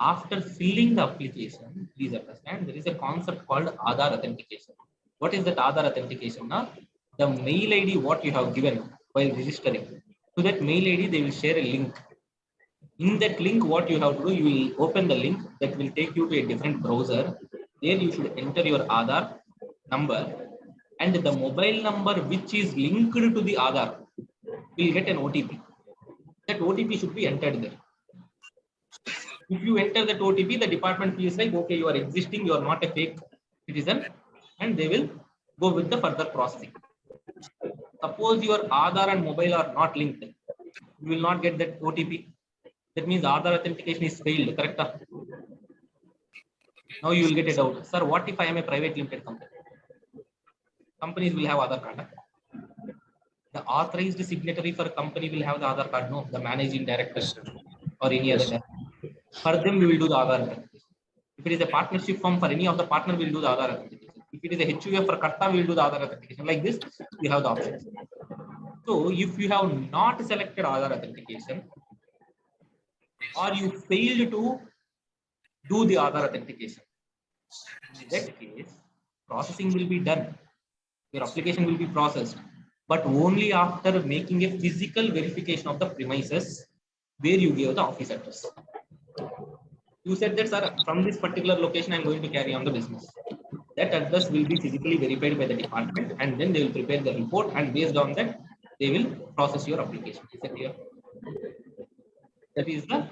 After filling the application, please understand there is a concept called Aadhaar authentication. What is that Aadhaar authentication? Now, the mail ID what you have given while registering, to that mail ID they will share a link. In that link, what you have to do, you will open the link that will take you to a different browser. There you should enter your Aadhaar number, and the mobile number which is linked to the Aadhaar will get an OTP. That OTP should be entered there. If you enter that OTP, the department feels like, okay, you are existing, you are not a fake citizen, and they will go with the further processing. Suppose your Aadhaar and mobile are not linked, you will not get that OTP. That means Aadhaar authentication is failed, correct? Now you will get a doubt. Sir, what if I am a private limited company? Companies will have Aadhaar card. The authorized signatory for a company will have the Aadhaar card, no, the managing director or any other director. For them, we will do the Aadhaar authentication. If it is a partnership firm, for any of the partner, we will do the Aadhaar authentication. If it is a HUF for Karta, we will do the Aadhaar authentication. Like this, we have the options. So, if you have not selected Aadhaar authentication, or you failed to do the Aadhaar authentication, in that case, processing will be done. Your application will be processed, but only after making a physical verification of the premises where you gave the office address. You said that, sir, from this particular location, I'm going to carry on the business. That address will be physically verified by the department, and then they will prepare the report, and based on that, they will process your application. Is that clear? That is the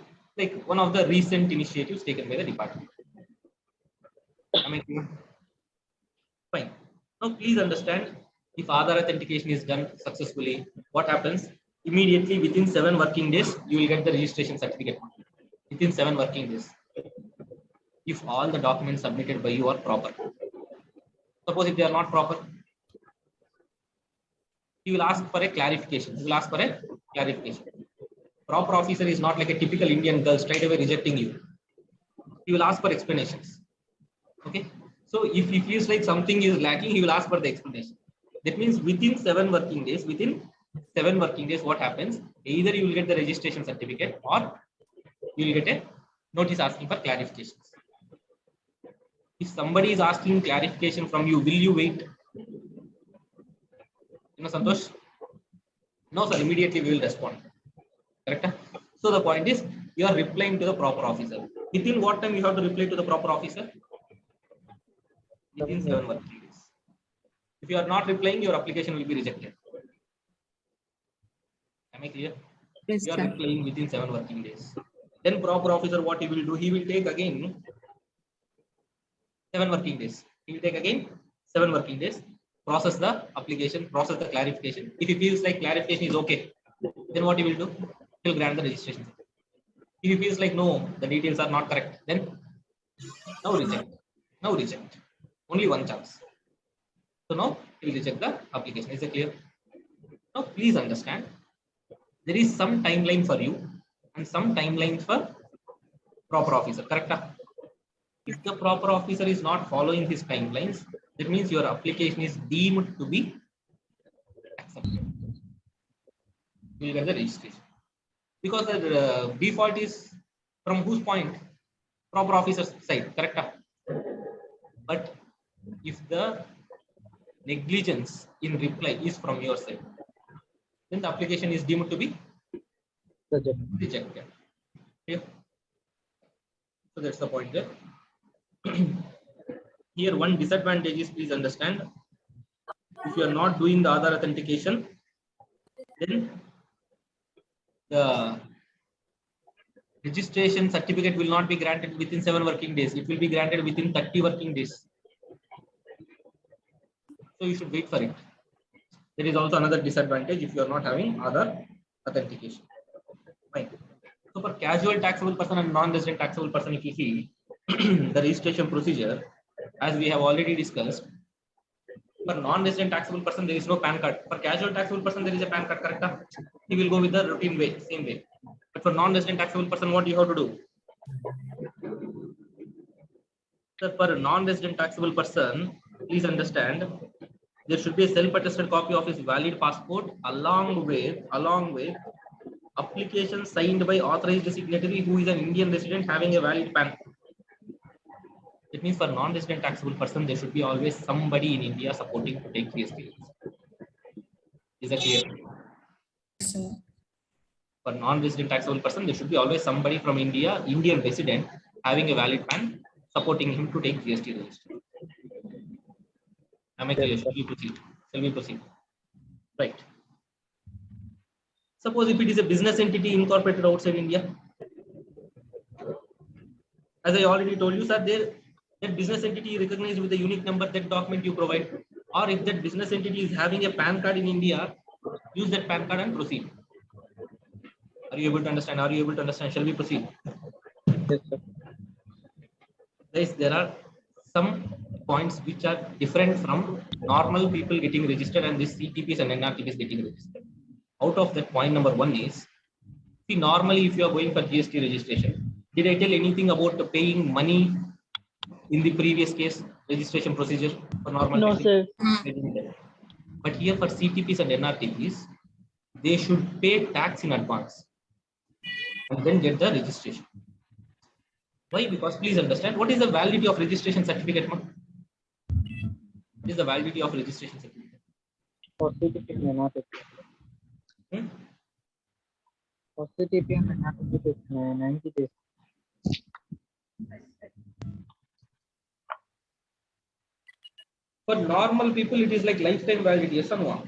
one of the recent initiatives taken by the department. Am I clear? Fine. Now, please understand, if Aadhaar authentication is done successfully, what happens? Immediately within 7 working days, you will get the registration certificate. Within 7 working days. If all the documents submitted by you are proper. Suppose if they are not proper, you will ask for a clarification. You will ask for a clarification. Proper officer is not like a typical Indian girl straight away rejecting you. He will ask for explanations. Okay. So if he feels like something is lacking, he will ask for the explanation. That means within 7 working days, what happens? Either you will get the registration certificate or you will get a notice asking for clarifications. If somebody is asking clarification from you, will you wait? Santosh? No, sir, immediately we will respond. Correct? So the point is, you are replying to the proper officer. Within what time you have to reply to the proper officer? Within 7 working days. If you are not replying, your application will be rejected. Am I clear? Yes, You are sir. replying within 7 working days. Then proper officer, what he will do? He will take again 7 working days. He will take again 7 working days, process the application, process the clarification. If he feels like clarification is okay, then what he will do? He will grant the registration. If he feels like no, the details are not correct, then now reject. Now reject. Only one chance. So now he will reject the application. Is it clear? Now please understand, there is some timeline for you and some timelines for proper officer. Correct? If the proper officer is not following his timelines, that means your application is deemed to be accepted. You will get the registration. Because the default is from whose point? Proper officer's side. Correct? But if the negligence in reply is from your side, then the application is deemed to be rejected. Okay? So that's the point there. Here one disadvantage is, please understand, if you are not doing the Aadhaar authentication, then the registration certificate will not be granted within 7 working days. It will be granted within 30 working days. So you should wait for it. There is also another disadvantage if you are not having Aadhaar authentication. Fine. So for casual taxable person and non-resident taxable person, if you see the registration procedure, as we have already discussed, for non-resident taxable person, there is no PAN card. For casual taxable person, there is a PAN card, correct? He will go with the routine way, same way. But for non-resident taxable person, what you have to do? So for non-resident taxable person, please understand, there should be a self-attested copy of his valid passport along with application signed by authorized signatory who is an Indian resident having a valid PAN. It means for non-resident taxable person, there should be always somebody in India supporting to take GST. Is that clear? Yes, sir. For non-resident taxable person, there should be always somebody from India, Indian resident, having a valid PAN, supporting him to take GST registration. Am I clear? Shall we proceed? Shall we proceed? Right. Suppose if it is a business entity incorporated outside India, as I already told you, sir, that business entity recognized with the unique number, that document you provide, or if that business entity is having a PAN card in India, use that PAN card and proceed. Are you able to understand? Are you able to understand? Shall we proceed? Yes, sir. Guys, there are some points which are different from normal people getting registered and this CTPs and NRTPs getting registered. Out of that, point number one is, see, normally if you are going for GST registration, did I tell anything about the paying money in the previous case registration procedure for normal No, people? sir. I didn't tell. But here for CTPs and NRTPs, they should pay tax in advance and then get the registration. Why? Because please understand, what is the validity of registration certificate? What is the validity of registration certificate? For CTP and NRTP. Hmm? For CTP and NRTP, it's 90 days. For normal people, it is like lifetime validity. Yes or no?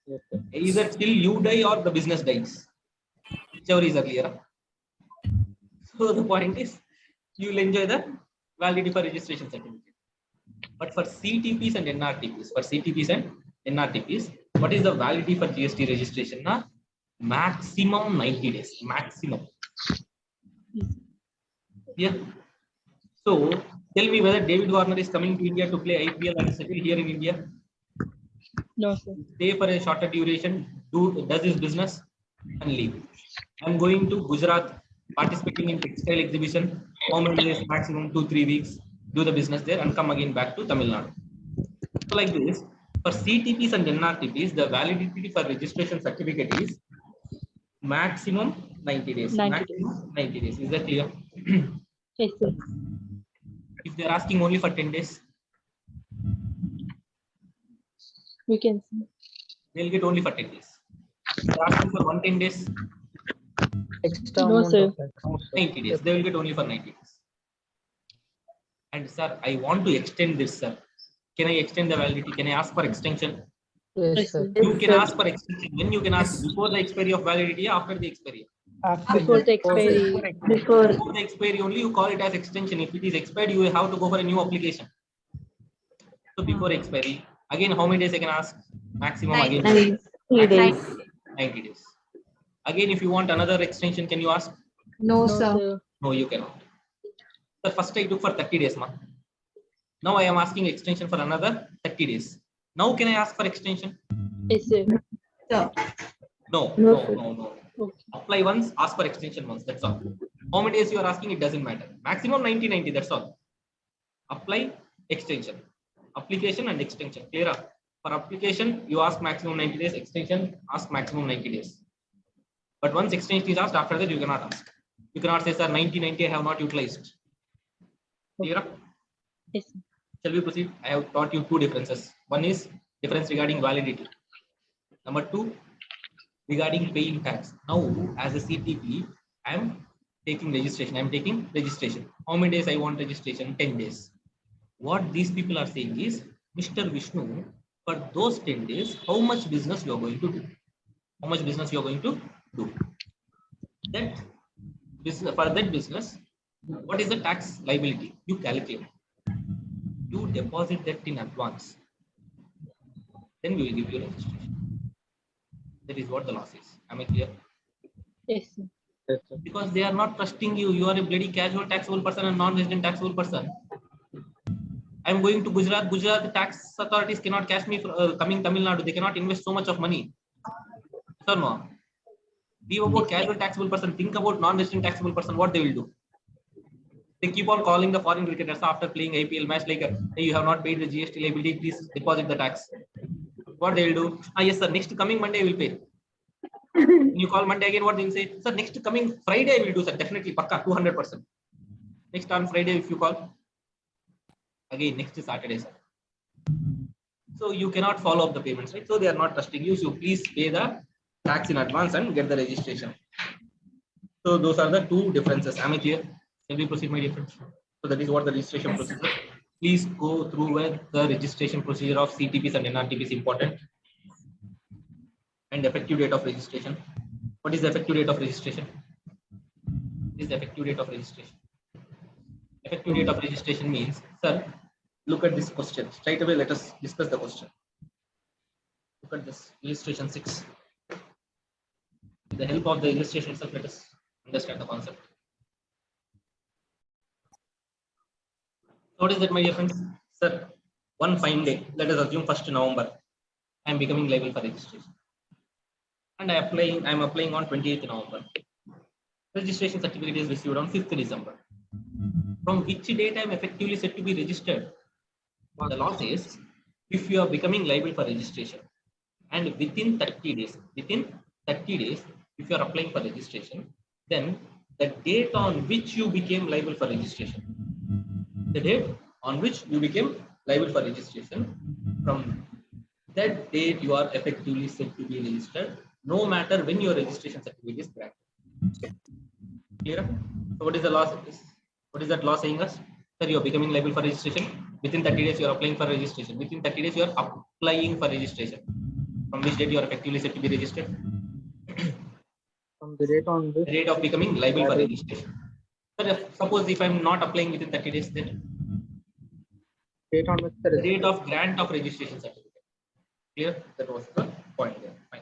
Yes, sir. Either till you die or the business dies. Whichever is earlier. So the point is, you will enjoy the validity for registration certificate. But for CTPs and NRTPs, what is the validity for GST registration? Maximum 90 days. Maximum. Yeah. So tell me whether David Warner is coming to India to play IPL and settle here in India. No, sir. Stay for a shorter duration, does his business and leave. I'm going to Gujarat, participating in textile exhibition. How many days? Maximum 2-3 weeks. Do the business there and come again back to Tamil Nadu. So like this, for CTPs and NRTPs, the validity for registration certificate is maximum 90 days. 90 days. Is that clear? Yes, sir. If they're asking only for 10 days, We can see. they'll get only for 10 days. If they're asking for 110 days, Extra No, amount sir. of account, sir. 90 days. They will get only for 90 days. And sir, I want to extend this, sir. Can I extend the validity? Can I ask for extension? Yes, sir. You can ask for extension. When you can ask before the expiry of validity, or after the expiry. Before the expiry. Before. Before the expiry only, you call it as extension. If it is expired, you have to go for a new application. So before expiry, again, how many days I can ask? Maximum again 3 days. 90 days. Again, if you want another extension, can you ask? No, No, sir. sir. No, you cannot. The first I took for 30 days, ma. Now I am asking extension for another 30 days. Now can I ask for extension? Yes, sir. Sir. No. Okay. Apply once, ask for extension once. That's all. How many days you are asking, it doesn't matter. Maximum 90. That's all. Apply, extension, application and extension. Clear up. For application, you ask maximum 90 days. Extension, ask maximum 90 days. But once extension is asked, after that you cannot ask. You cannot say, sir, 90 I have not utilized. Clear up. Yes, sir. Shall we proceed? I have taught you two differences. One is difference regarding validity. Number two, regarding paying tax. Now, as a CTP, I am taking registration. How many days I want registration? 10 days. What these people are saying is, Mr. Vishnu, for those 10 days, how much business you are going to do? How much business you are going to do? That business, for that business, what is the tax liability? You calculate. You deposit that in advance. Then we will give you registration. That is what the loss is. Am I clear? Yes, sir. Yes, sir. Because they are not trusting you. You are a bloody casual taxable person and non-resident taxable person. I am going to Gujarat. Gujarat tax authorities cannot catch me for coming Tamil Nadu. They cannot invest so much of money. Sir, no. Be about casual taxable person. Think about non-resident taxable person. What they will do? They keep on calling the foreign cricketers after playing IPL match like, hey, you have not paid the GST liability, please deposit the tax. What they'll do? Yes, sir. Next coming Monday I will pay. When you call Monday again, what they'll say? Sir, next coming Friday I will do, sir. Definitely, pakka, 200%. Next on Friday, if you call, again next Saturday, sir. So you cannot follow up the payments, right? So they are not trusting you. So please pay the tax in advance and get the registration. So those are the two differences. Am I clear? Can we proceed, my dear friends? So that is what the registration procedure. Please go through with the registration procedure of CTPs and NRTPs important. And effective date of registration. What is the effective date of registration? What is the effective date of registration? Effective date of registration means, sir, look at this question. Straight away, let us discuss the question. Look at this, illustration 6. With the help of the illustration itself, let us understand the concept. What is that, my dear friends? Sir, one fine day, let us assume 1st November, I am becoming liable for registration. And I am applying on 28th November. Registration certificate is received on 5th December. From which date I am effectively set to be registered? The law says, if you are becoming liable for registration and within 30 days, if you are applying for registration, then the date on which you became liable for registration, from that date you are effectively set to be registered, no matter when your registration certificate is granted. Clear? So what is the law? What is that law saying us? Sir, you are becoming liable for registration. Within 30 days you are applying for registration. Within 30 days you are applying for registration. From which date you are effectively set to be registered? From the date on which The date of becoming liable for registration. Sir, suppose if I am not applying within 30 days, then date on which the date of grant of registration certificate. Clear? That was the point there. Fine.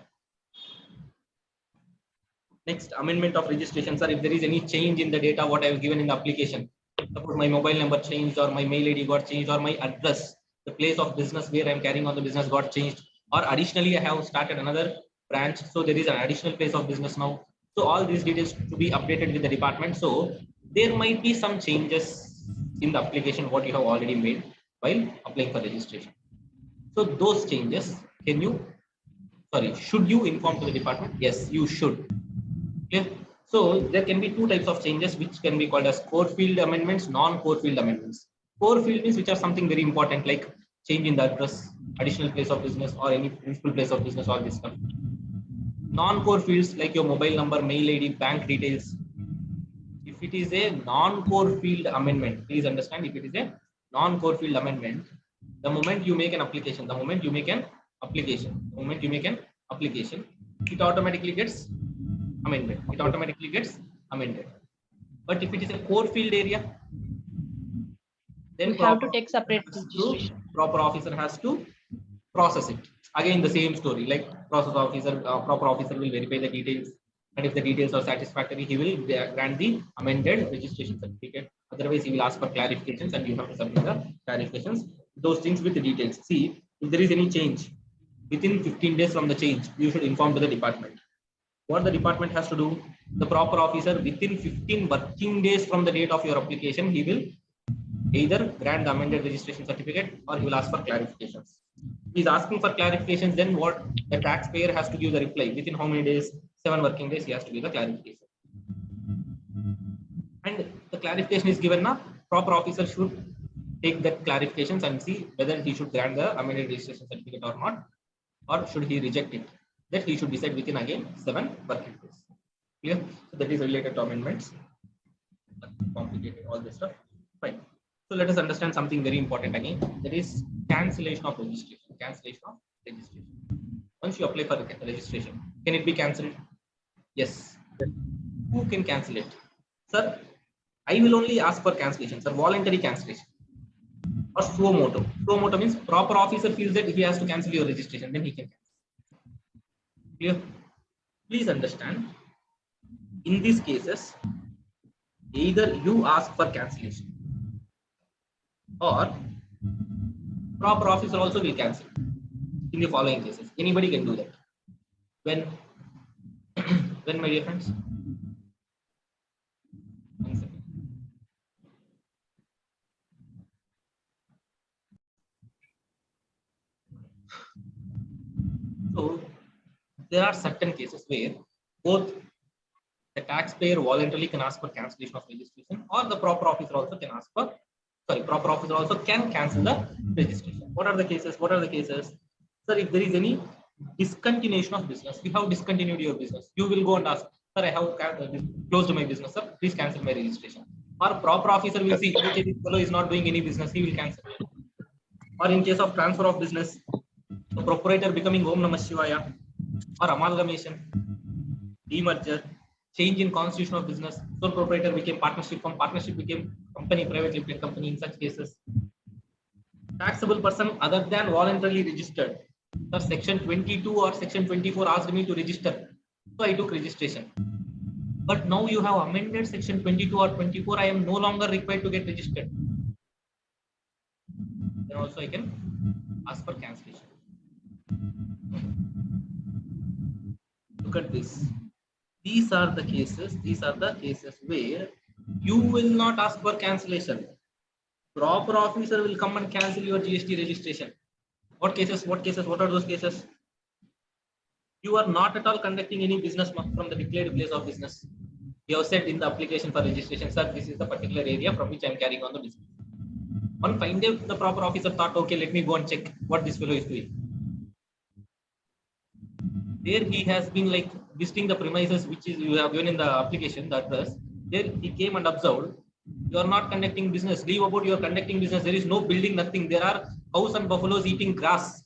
Next, amendment of registration, sir. If there is any change in the data what I have given in the application, suppose my mobile number changed, or my mail ID got changed, or my address, the place of business where I am carrying on the business got changed, or additionally I have started another branch, so there is an additional place of business now. So all these details to be updated with the department. So there might be some changes in the application what you have already made while applying for registration. So those changes, should you inform to the department? Yes, you should. Okay. So there can be two types of changes which can be called as core field amendments, non-core field amendments. Core field means which are something very important like change in the address, additional place of business, or any principal place of business, all this stuff. Non-core fields like your mobile number, mail ID, bank details. If it is a non-core field amendment, please understand, if it is a non-core field amendment, the moment you make an application, it automatically gets amended. But if it is a core field area, then We have to take separate registration. proper officer has to process it. Again, the same story, like proper officer will verify the details, and if the details are satisfactory, he will grant the amended registration certificate. Otherwise, he will ask for clarifications, and you have to submit the clarifications. Those things with the details. See, if there is any change within 15 days from the change, you should inform to the department. What the department has to do, the proper officer within 15 working days from the date of your application, he will either grant the amended registration certificate or he will ask for clarifications. If he is asking for clarifications, then what the taxpayer has to give the reply within how many days? 7 working days he has to give the clarification. And the clarification is given now, proper officer should take that clarifications and see whether he should grant the amended registration certificate or not, or should he reject it. That he should decide within again 7 working days. Clear? So that is related to amendments. Complicated, all this stuff. Fine. So let us understand something very important again. That is cancellation of registration. Once you apply for registration, can it be cancelled? Yes. Who can cancel it? Sir, I will only ask for cancellation, sir. Voluntary cancellation or suo moto. Suo moto means proper officer feels that if he has to cancel your registration, then he can cancel. Clear? Please understand, in these cases, either you ask for cancellation or proper officer also will cancel. In the following cases, anybody can do that. When, my dear friends? 1 second. there are certain cases where both the taxpayer voluntarily can ask for cancellation of registration, or the proper officer also can ask for, proper officer also can cancel the registration. What are the cases? What are the cases? Sir, if there is any discontinuation of business, you have discontinued your business, you will go and ask, sir, I have closed my business, sir, please cancel my registration. Or proper officer will see, okay, this fellow is not doing any business, he will cancel. Or in case of transfer of business, the proprietor becoming Om Namah Shivaya, or amalgamation, demerger, change in constitution of business, sole proprietor became partnership, from partnership became company, private limited company. In such cases, taxable person other than voluntarily registered, the section 22 or section 24 asked me to register, so I took registration. But now you have amended section 22 or 24, I am no longer required to get registered. Then also I can ask for cancellation. Look at this. These are the cases where you will not ask for cancellation. Proper officer will come and cancel your GST registration. What cases? What cases? What are those cases? You are not at all conducting any business from the declared place of business. You have said in the application for registration, sir, this is the particular area from which I am carrying on the business. One fine day, the proper officer thought, okay, let me go and check what this fellow is doing. There he has been like visiting the premises which is you have given in the application, the address. There he came and observed, you are not conducting business. Leave about you are conducting business. There is no building, nothing. There are cows and buffaloes eating grass.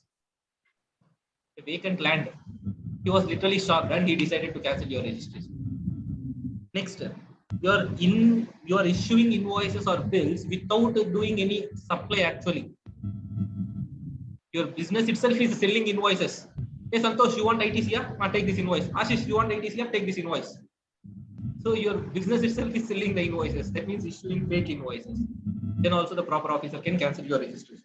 A vacant land. He was literally shocked and he decided to cancel your registration. Next, you are issuing invoices or bills without doing any supply actually. Your business itself is selling invoices. Hey Santosh, you want ITC? Yeah? Take this invoice. Ashish, you want ITC? Yeah? Take this invoice. So your business itself is selling the invoices. That means issuing fake invoices. Then also the proper officer can cancel your registration.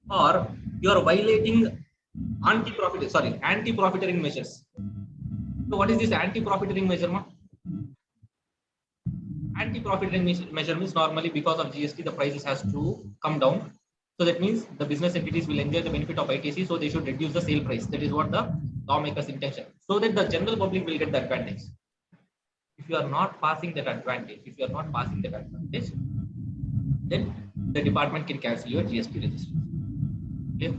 Or you are violating anti-profiteering measures. So what is this anti-profiteering measure? Anti-profiteering measure means normally because of GST the prices has to come down. So that means the business entities will enjoy the benefit of ITC, so they should reduce the sale price. That is what the lawmaker's intention, so that the general public will get the advantage. If you are not passing that advantage, then the department can cancel your GST registration. Okay.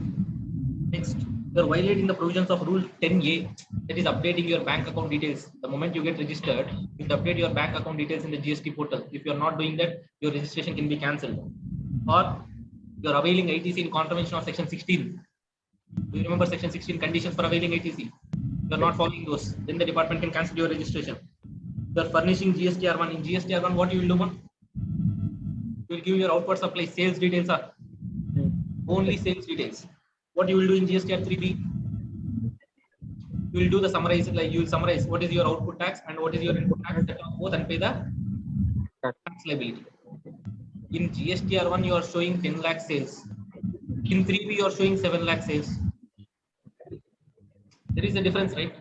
Next, you are violating the provisions of Rule 10A, that is updating your bank account details. The moment you get registered, you update your bank account details in the GST portal. If you are not doing that, your registration can be cancelled. Or you are availing ITC in contravention of section 16. Do you remember section 16 conditions for availing ITC? You are not following those, then the department can cancel your registration. You are furnishing GSTR1. In GSTR1, what you will do, man? You will give your outward supply sales details are only sales details. What you will do in GSTR3B? You will do the summarize, like you will summarize what is your output tax and what is your input tax, that are both and pay the tax liability. In GSTR1, you are showing 10 lakh sales. In 3B, you are showing 7 lakh sales. There is a difference, right?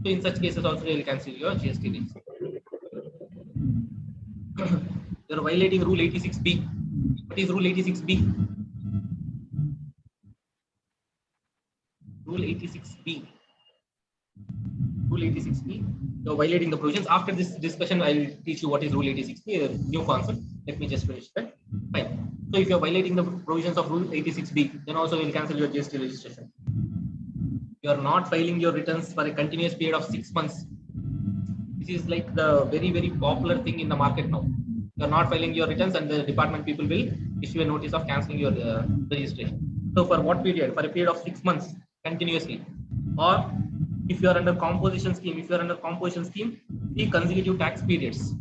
So in such cases also they will cancel your GST rates. You are violating Rule 86B. What is Rule 86B? Rule 86B. Rule 86B. You are violating the provisions. After this discussion, I will teach you what is Rule 86B, a new concept. Let me just finish that. Fine. So if you are violating the provisions of Rule 86B, then also we will cancel your GST registration. You are not filing your returns for a continuous period of 6 months. This is like the very, very popular thing in the market now. You are not filing your returns and the department people will issue a notice of cancelling your registration. So for what period? For a period of 6 months continuously. Or if you are under composition scheme, 3 consecutive tax periods.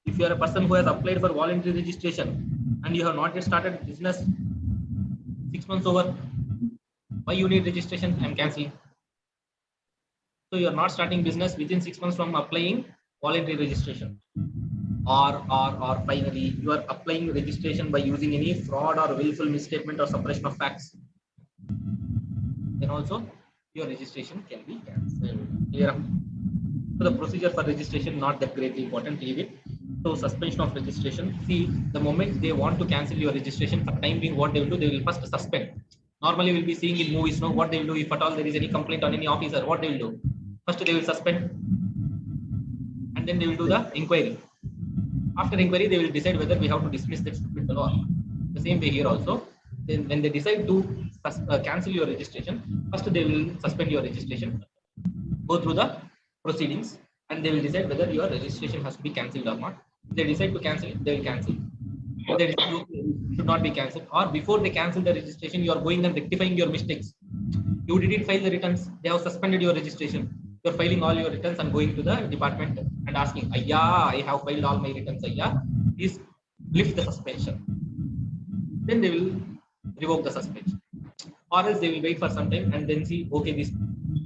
If you are a person who has applied for voluntary registration and you have not yet started business, 6 months over, why you need registration? I am cancelling. So you are not starting business within 6 months from applying voluntary registration. Or finally, you are applying registration by using any fraud or willful misstatement or suppression of facts. Then also your registration can be cancelled. Clear? So the procedure for registration not that greatly important. Leave it. So suspension of registration. See, the moment they want to cancel your registration, for time being, what they will do, they will first suspend. Normally, we'll be seeing in movies, no, what they will do if at all there is any complaint on any officer, what they will do. First, they will suspend, and then they will do the inquiry. After inquiry, they will decide whether we have to dismiss that stupid fellow or not. The same way here also. Then, when they decide to cancel your registration, first they will suspend your registration, go through the proceedings, and they will decide whether your registration has to be cancelled or not. If they decide to cancel it, they will cancel. If they decide it should not be cancelled, or before they cancel the registration, you are going and rectifying your mistakes. You didn't file the returns, they have suspended your registration. You're filing all your returns and going to the department and asking, Ayya, I have filed all my returns, Ayya, please lift the suspension. Then they will revoke the suspension. Or else they will wait for some time and then see, okay, this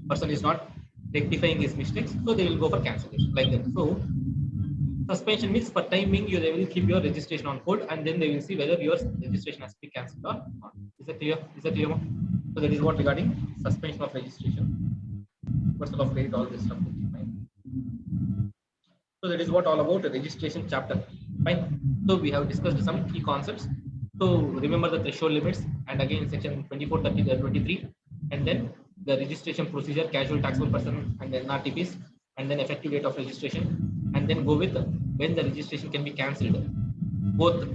person is not rectifying his mistakes, so they will go for cancellation like that. So suspension means for time being, they will keep your registration on hold, and then they will see whether your registration has to be cancelled or not. Is that clear? Is that clear? So that is what regarding suspension of registration. Reversal of credit, all this stuff. Fine. So that is what all about the registration chapter. Fine. So we have discussed some key concepts. So remember the threshold limits, and again section 24, 30, 23, and then the registration procedure, casual taxable person, and then NRTPs, and then effective date of registration, and then go with when the registration can be cancelled, both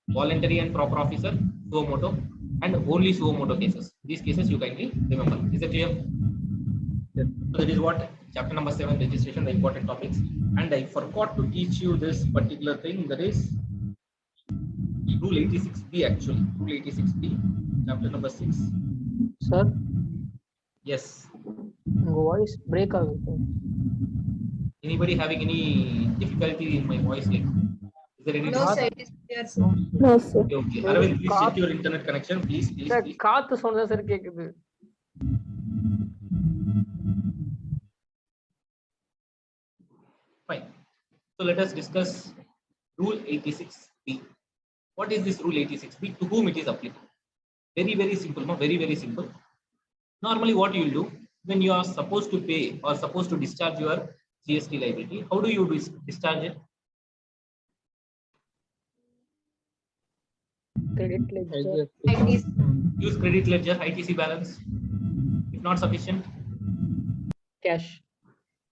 voluntary and proper officer, suo moto, and only suo moto cases. These cases you kindly remember. Is it clear? Yes. So that is what chapter number 7, registration, the important topics. And I forgot to teach you this particular thing, that is Rule 86B actually. Rule 86B, chapter number 6. Sir, Yes. voice break ಆಗುತ್ತೆ. Anybody having any difficulty in my voice? Like, is there any? No, sir, it is clear, sir. No, sir. Okay, okay. Aravind, please check your internet connection, please, please, sir please. காத்து sound தான் sir கேக்குது. Fine. So let us discuss Rule 86B. What is this Rule 86B? To whom it is applicable? Very, very simple. No? Very, very simple. Normally, what you will do when you are supposed to pay or supposed to discharge your GST liability, how do you discharge it? Credit ledger. ITC. Use credit ledger, ITC balance. If not sufficient, Cash.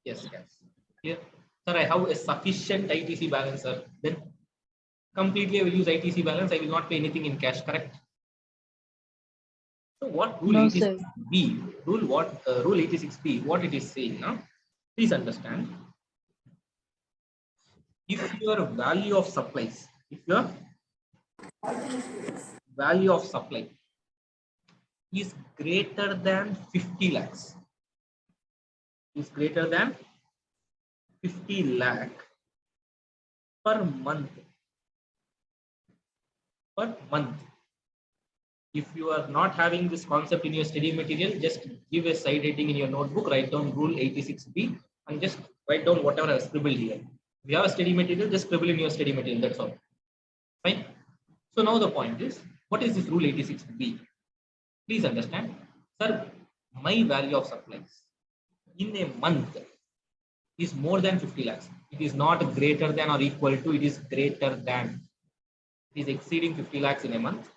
yes, yes. Here, sir, I have a sufficient ITC balance, sir. Then completely I will use ITC balance. I will not pay anything in cash. Correct? So what Rule No, 86B? Rule 86B? What it is saying now? Please understand. If your value of supplies, if your value of supply is greater than 50 lakhs, is greater than 50 lakh per month. Per month. If you are not having this concept in your study material, just give a side heading in your notebook, write down Rule 86B, and just write down whatever I have scribbled here. If you have a study material, just scribble in your study material. That's all. Fine. So now the point is, what is this Rule 86B? Please understand, sir, my value of supplies in a month is more than 50 lakhs. It is not greater than or equal to, it is greater than. It is exceeding 50 lakhs in a month.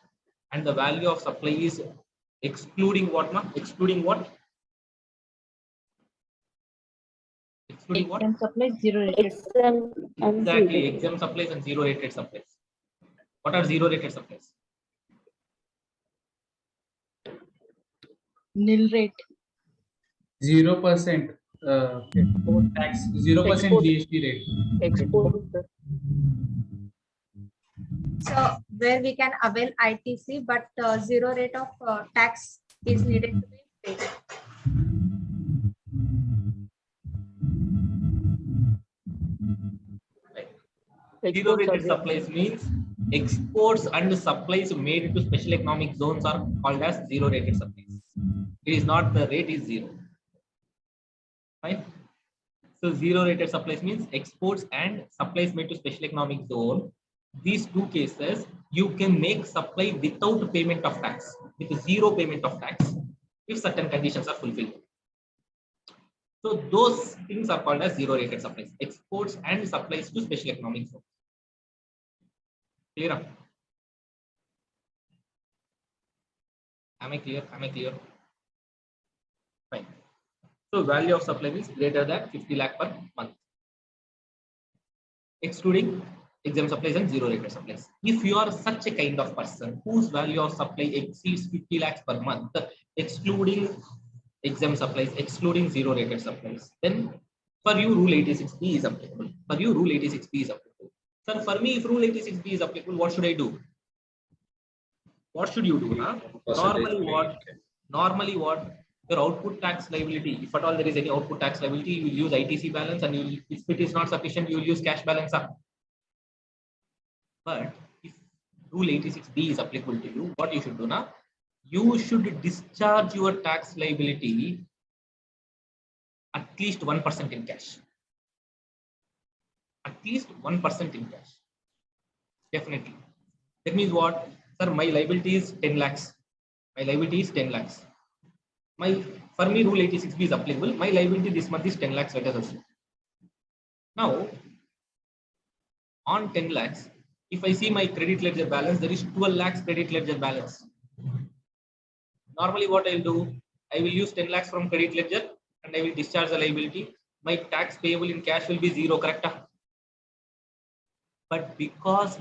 And the value of supply is excluding what, ma? Excluding what? Excluding what? Exempt supplies, zero rated. Exactly, exempt supplies and zero rated supplies. What are zero rated supplies? Nil rate. 0% tax, 0% Export. GST rate. Export. sir. So where we can avail ITC, but zero rate of tax is needed to be paid. Zero Exports are rated supplies means exports and supplies made to special economic zones are called as zero rated supplies. It is not, the rate is zero. Fine. So zero rated supplies means exports and supplies made to special economic zone. These two cases, you can make supply without payment of tax, with zero payment of tax, if certain conditions are fulfilled. So those things are called as zero rated supplies, exports and supplies to special economic zones. Clear? Am I clear? Am I clear? Fine. So value of supply is greater than 50 lakh per month, excluding exempt supplies and zero rated supplies. If you are such a kind of person whose value of supply exceeds 50 lakhs per month, excluding exempt supplies, excluding zero rated supplies, then for you rule 86B is applicable. For you rule 86B is applicable. Sir, for me, if rule 86B is applicable, what should I do? What should you do? Huh? Normally what? Your output tax liability, if at all there is any output tax liability, you will use ITC balance, and if it is not sufficient, you will use cash balance up. But if rule 86B is applicable to you, what you should do now? You should discharge your tax liability at least 1% in cash. At least 1% in cash. Definitely. That means what? Sir, my liability is 10 lakhs. My liability is 10 lakhs. For me, rule 86B is applicable. My liability this month is 10 lakhs, let us assume. Now, on 10 lakhs, if I see my credit ledger balance, there is 12 lakhs credit ledger balance. Normally, what I will do, I will use 10 lakhs from credit ledger and I will discharge the liability. My tax payable in cash will be 0, correct? But because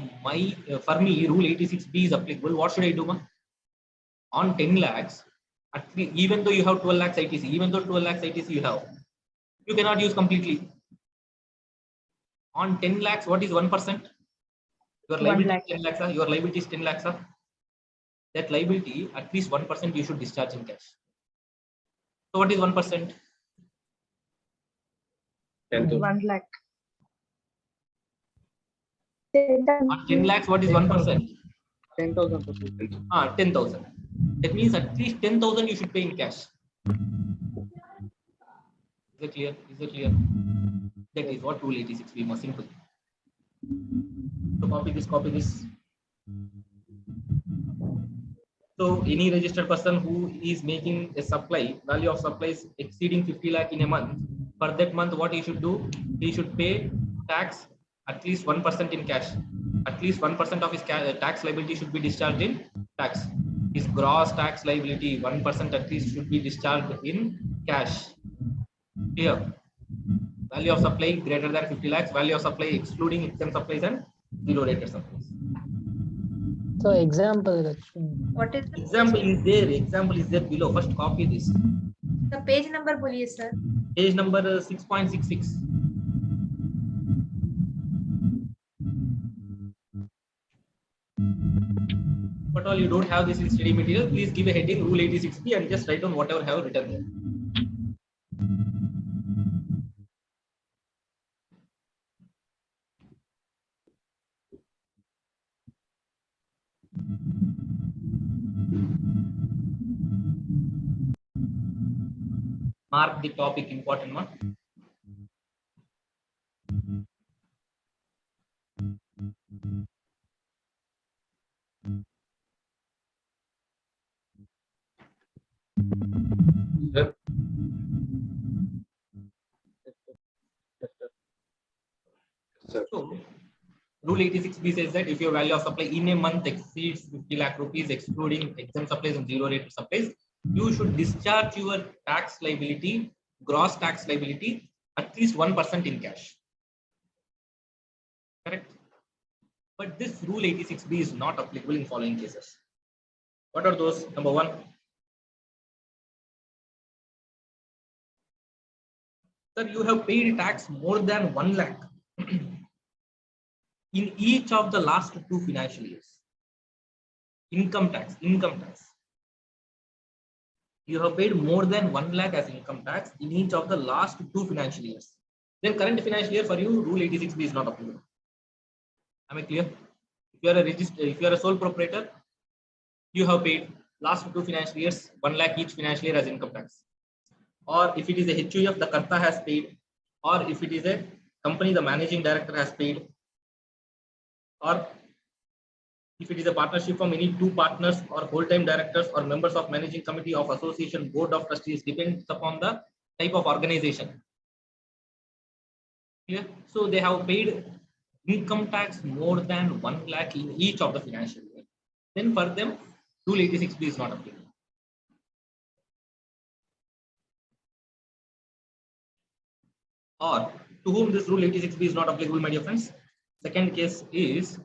for me, rule 86B is applicable, what should I do? On 10 lakhs, at least, even though you have 12 lakhs ITC, even though 12 lakhs ITC you have, you cannot use completely. On 10 lakhs, what is 1%? Your liability is 10 lakhs. Your liability is 10 lakhs. That liability, at least 1% you should discharge in cash. So what is 1%? 1 lakh. On 10 lakhs, what is 1%? 10,000 rupees. 10,000. That means at least 10,000 you should pay in cash. Is it clear? Is it clear? That is what rule 86B more simple. So copy this. So any registered person who is making a supply, value of supplies exceeding 50 lakh in a month, for that month what he should do? He should pay tax at least 1% in cash. At least 1% of his tax liability should be discharged in tax. His gross tax liability, 1% at least should be discharged in cash. Clear? Value of supply greater than 50 lakhs, value of supply excluding exempt supplies and zero rated supplies. So example. What is the Example is there. Example is there below. First copy this. The page number, boलिए sir. Page number 6.66. But all you don't have this in study material, please give a heading rule 86B and just write down whatever I have written there. Mark the topic important one. Sir, So, rule 86B says that if your value of supply in a month exceeds 50 lakh rupees, excluding exempt supplies and zero rated supplies, you should discharge your tax liability, gross tax liability, at least 1% in cash. Correct? But this rule 86B is not applicable in following cases. What are those? Number one, sir, you have paid tax more than 1 lakh in each of the last 2 financial years. Income tax. You have paid more than 1 lakh as income tax in each of the last 2 financial years. Then current financial year for you, rule 86B is not applicable. Am I clear? If you are a sole proprietor, you have paid last 2 financial years 1 lakh each financial year as income tax. Or if it is a HUF, the Karta has paid. Or if it is a company, the managing director has paid. Or if it is a partnership from any 2 partners or whole-time directors or members of managing committee of association, board of trustees, depends upon the type of organization. Clear? So they have paid income tax more than 1 lakh in each of the financial year. Then for them, Rule 86B is not applicable. Or to whom this Rule 86B is not applicable, my dear friends? Second case is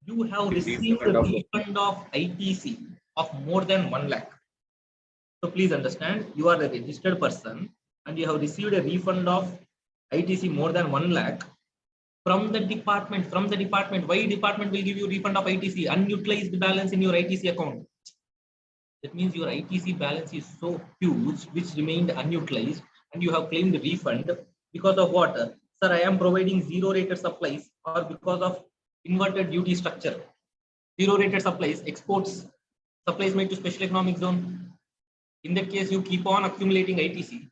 you have received a refund of ITC of more than 1 lakh. So please understand, you are a registered person and you have received a refund of ITC more than 1 lakh from the department. Why department will give you refund of ITC? Unutilized balance in your ITC account. That means your ITC balance is so huge, which remained unutilized, and you have claimed refund because of what? Sir, I am providing zero rated supplies, or because of inverted duty structure. Zero rated supplies, exports, supplies made to special economic zone. In that case, you keep on accumulating ITC.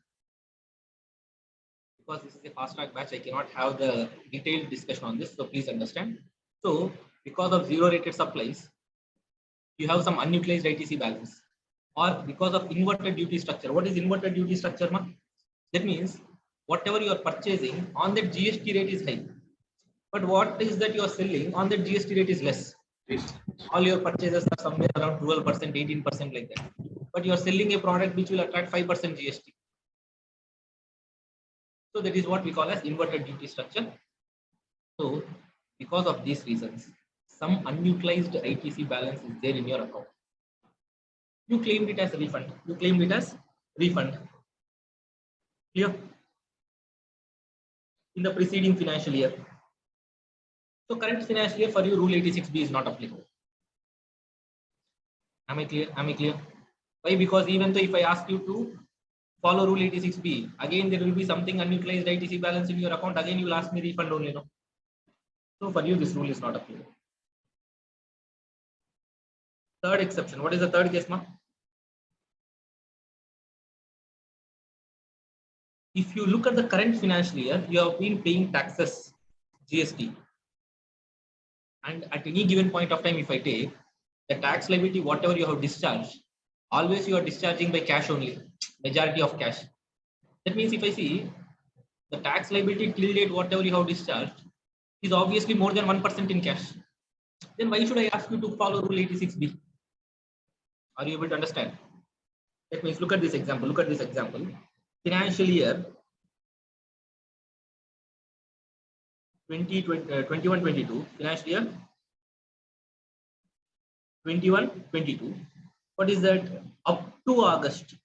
Because this is a fast track batch, I cannot have the detailed discussion on this, so please understand. So because of zero rated supplies, you have some unutilized ITC balance, or because of inverted duty structure. What is inverted duty structure, ma? That means whatever you are purchasing on that GST rate is high, but what is that you are selling on that GST rate is less. All your purchases are somewhere around 12%, 18% like that, but you are selling a product which will attract 5% GST. So that is what we call as inverted duty structure. So because of these reasons, some unutilized ITC balance is there in your account. You claimed it as a refund. Clear? In the preceding financial year. So current financial year for you, Rule 86B is not applicable. Am I clear? Why? Because even though if I ask you to follow Rule 86B, again there will be something unutilized ITC balance in your account. Again you will ask me refund only, no? So for you, this rule is not applicable. Third exception. What is the third case, ma? If you look at the current financial year, you have been paying taxes, GST, and at any given point of time, if I take the tax liability, whatever you have discharged, always you are discharging by cash only, majority of cash. That means if I see the tax liability till date, whatever you have discharged, is obviously more than 1% in cash. Then why should I ask you to follow Rule 86B? Are you able to understand? That means look at this example. Financial year 21-22, financial year 21-22. What is that? Up to August,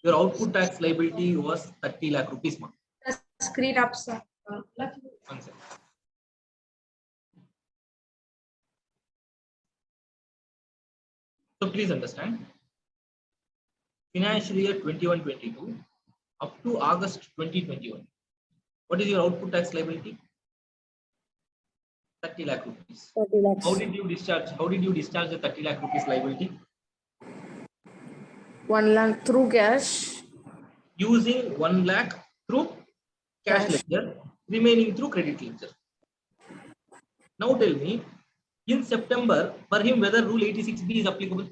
your output tax liability was 30 lakh rupees. Ma. Screen up, sir. One second. So please understand, financial year 21-22 up to August 2021, what is your output tax liability? 30 lakh rupees. 30 lakhs. How did you discharge the 30 lakh rupees liability? 1 lakh through cash. Using 1 lakh through cash ledger, remaining through credit ledger. Now tell me, in September, for him, whether Rule 86B is applicable?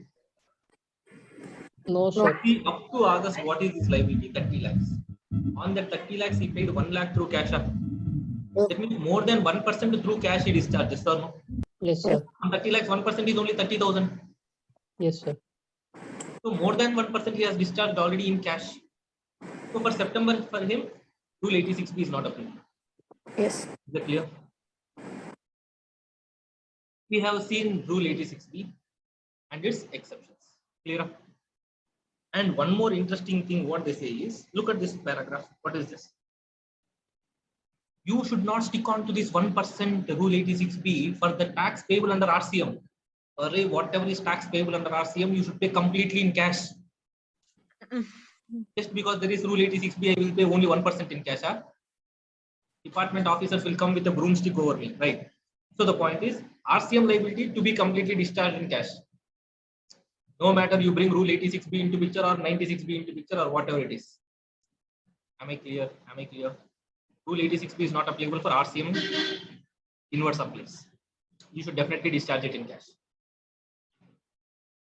No, sir. Up to August, what is his liability? 30 lakhs. On that 30 lakhs, he paid 1 lakh through cash up. That means more than 1% through cash he discharges, or no? Yes, sir. On 30 lakhs, 1% is only 30,000. Yes, sir. So more than 1% he has discharged already in cash. So for September, for him, Rule 86B is not applicable. Yes. Is that clear? We have seen Rule 86B and its exceptions. Clear? And one more interesting thing, what they say is, look at this paragraph. What is this? You should not stick on to this 1% Rule 86B for the tax payable under RCM. Or whatever is tax payable under RCM, you should pay completely in cash. Just because there is Rule 86B, I will pay only 1% in cash. Huh? Department officers will come with a broomstick over me, right? So the point is, RCM liability to be completely discharged in cash. No matter you bring Rule 86B into picture or 96B into picture or whatever it is. Am I clear? Rule 86B is not applicable for RCM inward supplies. You should definitely discharge it in cash.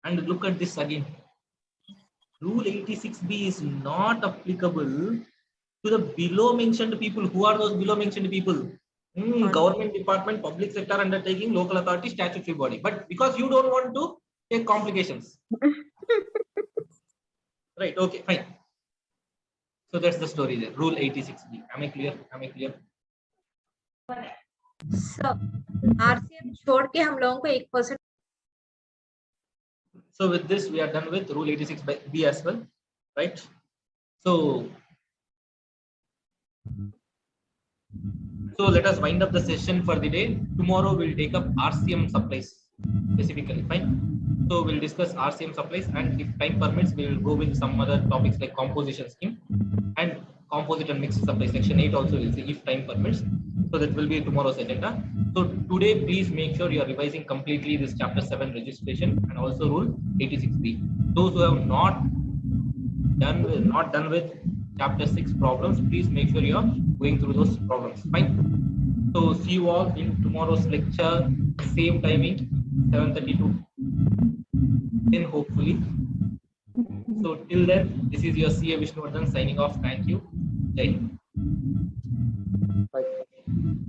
And look at this again. Rule 86B is not applicable to the below mentioned people. Who are those below mentioned people? Government department, public sector undertaking, local authority, statutory body. But because you don't want to take complications. Right, okay, fine. So that's the story there. Rule 86B. Am I clear? Am I clear? So RCM छोड़ के हम लोगों को 1%. So with this, we are done with Rule 86B as well, right? So let us wind up the session for the day. Tomorrow we'll take up RCM supplies specifically, fine? So we'll discuss RCM supplies, and if time permits, we will go with some other topics like composition scheme and composite and mixed supply. Section 8 also we'll see if time permits. So that will be tomorrow's agenda. So today, please make sure you are revising completely this chapter 7 registration and also Rule 86B. Those who have not done with chapter 6 problems, please make sure you are going through those problems. Fine. So see you all in tomorrow's lecture, same timing, 7:30 to 10 hopefully. So till then, this is your CA Vishnuvardhan signing off. Thank you. Jai Hind.